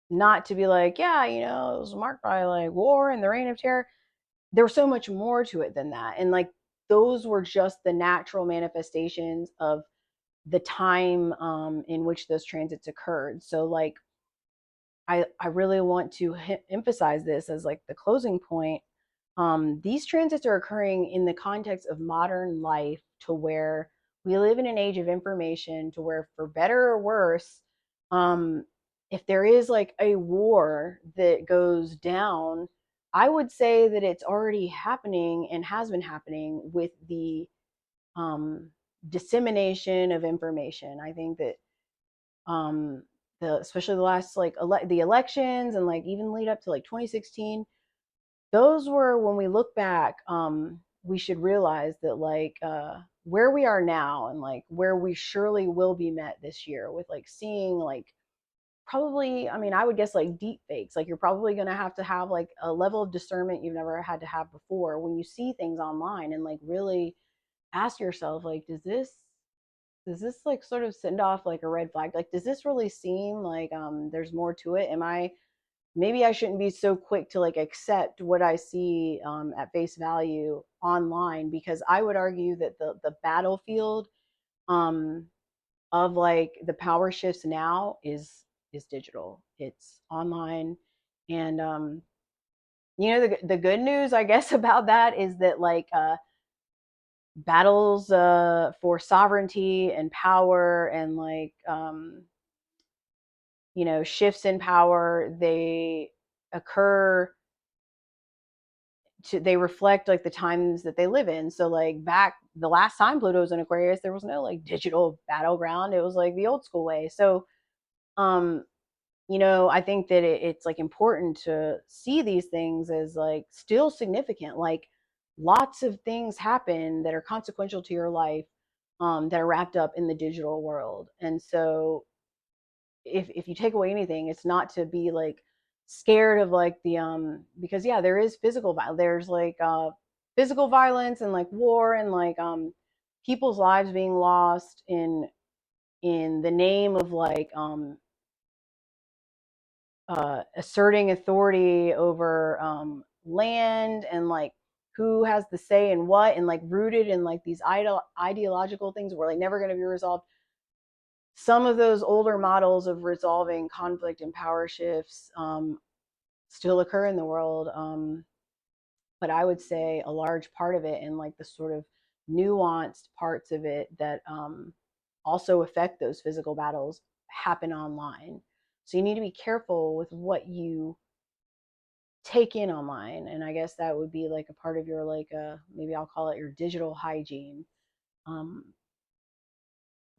Speaker 1: not to be like, yeah, it was marked by like war and the reign of terror. There was so much more to it than that. And like those were just the natural manifestations of the time in which those transits occurred. So like I really want to emphasize this as like the closing point. These transits are occurring in the context of modern life, to where we live in an age of information, to where, for better or worse, um, if there is like a war that goes down, I would say that it's already happening and has been happening with the um, dissemination of information. I think that especially the last like the elections, and like even lead up to like 2016, those were, when we look back, we should realize that like where we are now, and like where we surely will be met this year with like seeing like, probably, I mean, I would guess like deep fakes. Like you're probably going to have like a level of discernment you've never had to have before when you see things online, and like really ask yourself, like, does this like sort of send off like a red flag? Like, does this really seem like there's more to it? Maybe I shouldn't be so quick to like accept what I see at face value online, because I would argue that the battlefield um, of like the power shifts now is digital. It's online, and the good news, I guess, about that is that like battles for sovereignty and power, and like shifts in power, they occur they reflect like the times that they live in. So like back the last time Pluto was in Aquarius, there was no like digital battleground. It was like the old school way. So um I think that it's like important to see these things as like still significant. Like lots of things happen that are consequential to your life, that are wrapped up in the digital world. And so if you take away anything, it's not to be like scared of like the because yeah, there is physical violence. There's like physical violence and like war, and like people's lives being lost in the name of like asserting authority over land, and like who has the say in what, and like rooted in like these ideological things where like never going to be resolved. Some of those older models of resolving conflict and power shifts still occur in the world. But I would say a large part of it, and like the sort of nuanced parts of it that also affect those physical battles, happen online. So you need to be careful with what you take in online. And I guess that would be like a part of your like maybe I'll call it your digital hygiene. Um,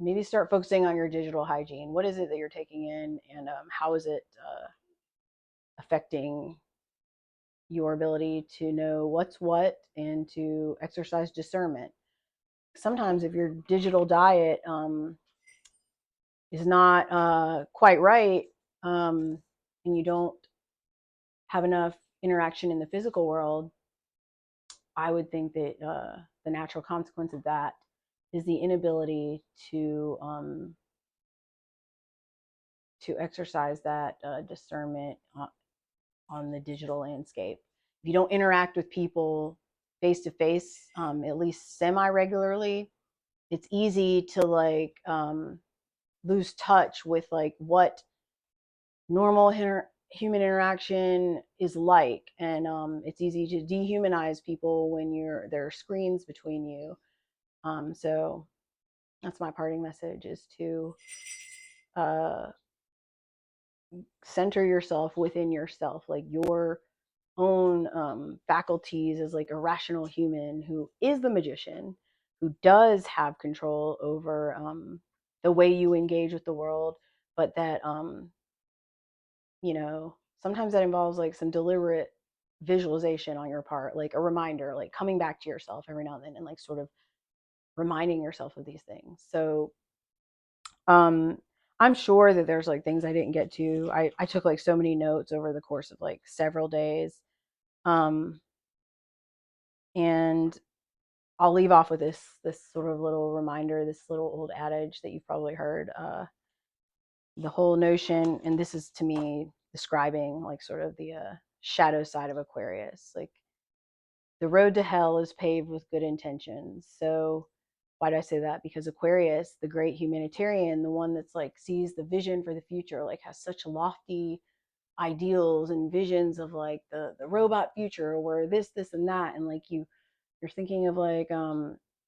Speaker 1: Maybe start focusing on your digital hygiene. What is it that you're taking in, and how is it affecting your ability to know what's what and to exercise discernment? Sometimes if your digital diet is not quite right, and you don't have enough interaction in the physical world, I would think that the natural consequence of that is the inability to exercise that discernment on the digital landscape. If you don't interact with people face to face, at least semi regularly, it's easy to like lose touch with like what normal human interaction is like. And it's easy to dehumanize people when there are screens between you. So that's my parting message, is to uh, center yourself within yourself, like your own faculties as like a rational human who is the magician, who does have control over the way you engage with the world, but that you know, sometimes that involves like some deliberate visualization on your part, like a reminder, like coming back to yourself every now and then and like sort of reminding yourself of these things. So um I'm sure that there's like things I didn't get to. I took like so many notes over the course of like several days. Um and I'll leave off with this sort of little reminder, this little old adage that you've probably heard. The whole notion, and this is to me describing like sort of the shadow side of Aquarius. Like the road to hell is paved with good intentions. So why do I say that? Because Aquarius, the great humanitarian, the one that's like sees the vision for the future, like has such lofty ideals and visions of like the robot future where this and that, and like you're thinking of like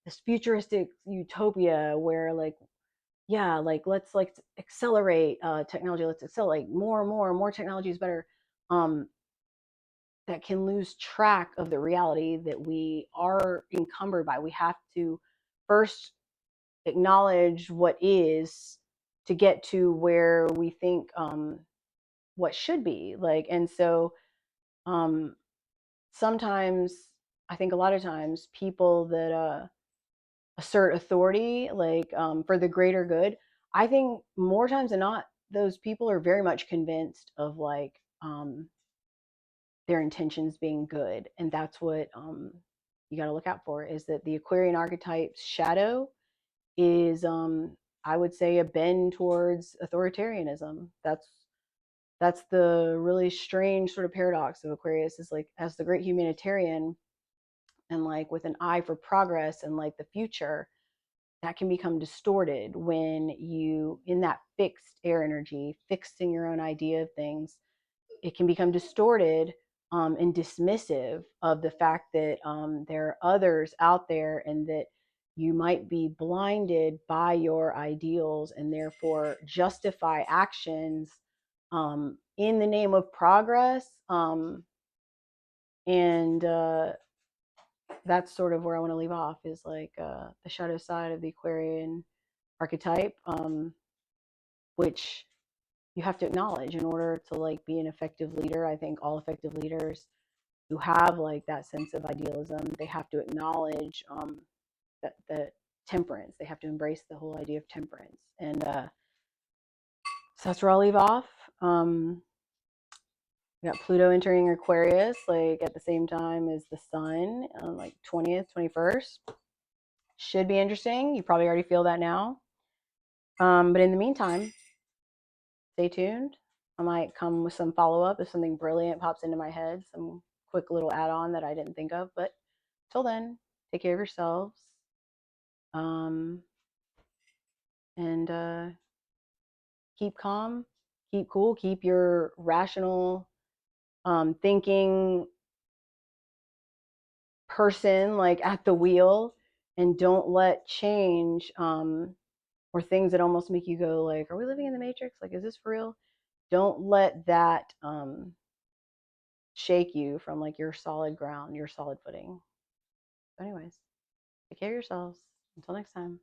Speaker 1: this futuristic utopia where like, yeah, like let's like accelerate technology, let's accelerate more technology is better. That can lose track of the reality that we are encumbered by. We have to first acknowledge what is to get to where we think what should be like. And so um sometimes, I think a lot of times, people that assert authority like for the greater good, I think more times than not those people are very much convinced of like their intentions being good. And that's what you got to look out for, is that the Aquarian archetype's shadow is I would say a bend towards authoritarianism. That's the really strange sort of paradox of Aquarius, is like as the great humanitarian and like with an eye for progress and like the future, that can become distorted when you in that fixed air energy, fixed in your own idea of things. It can become distorted and dismissive of the fact that there are others out there, and that you might be blinded by your ideals and therefore justify actions in the name of progress. And That's sort of where I want to leave off, is like the shadow side of the Aquarian archetype, which you have to acknowledge in order to like be an effective leader. I think all effective leaders who have like that sense of idealism, they have to acknowledge that temperance. They have to embrace the whole idea of temperance, and so that's where I'll leave off. We got Pluto entering Aquarius like at the same time as the Sun on like 20th, 21st. Should be interesting. You probably already feel that now. But in the meantime, stay tuned. I might come with some follow up if something brilliant pops into my head, some quick little add on that I didn't think of. But till then, take care of yourselves. Um, and Keep calm, keep cool, keep your rational thinking person like at the wheel, and don't let change or things that almost make you go like, are we living in the matrix, like is this for real? Don't let that shake you from like your solid ground, your solid footing. So anyways, take care of yourselves. Until next time.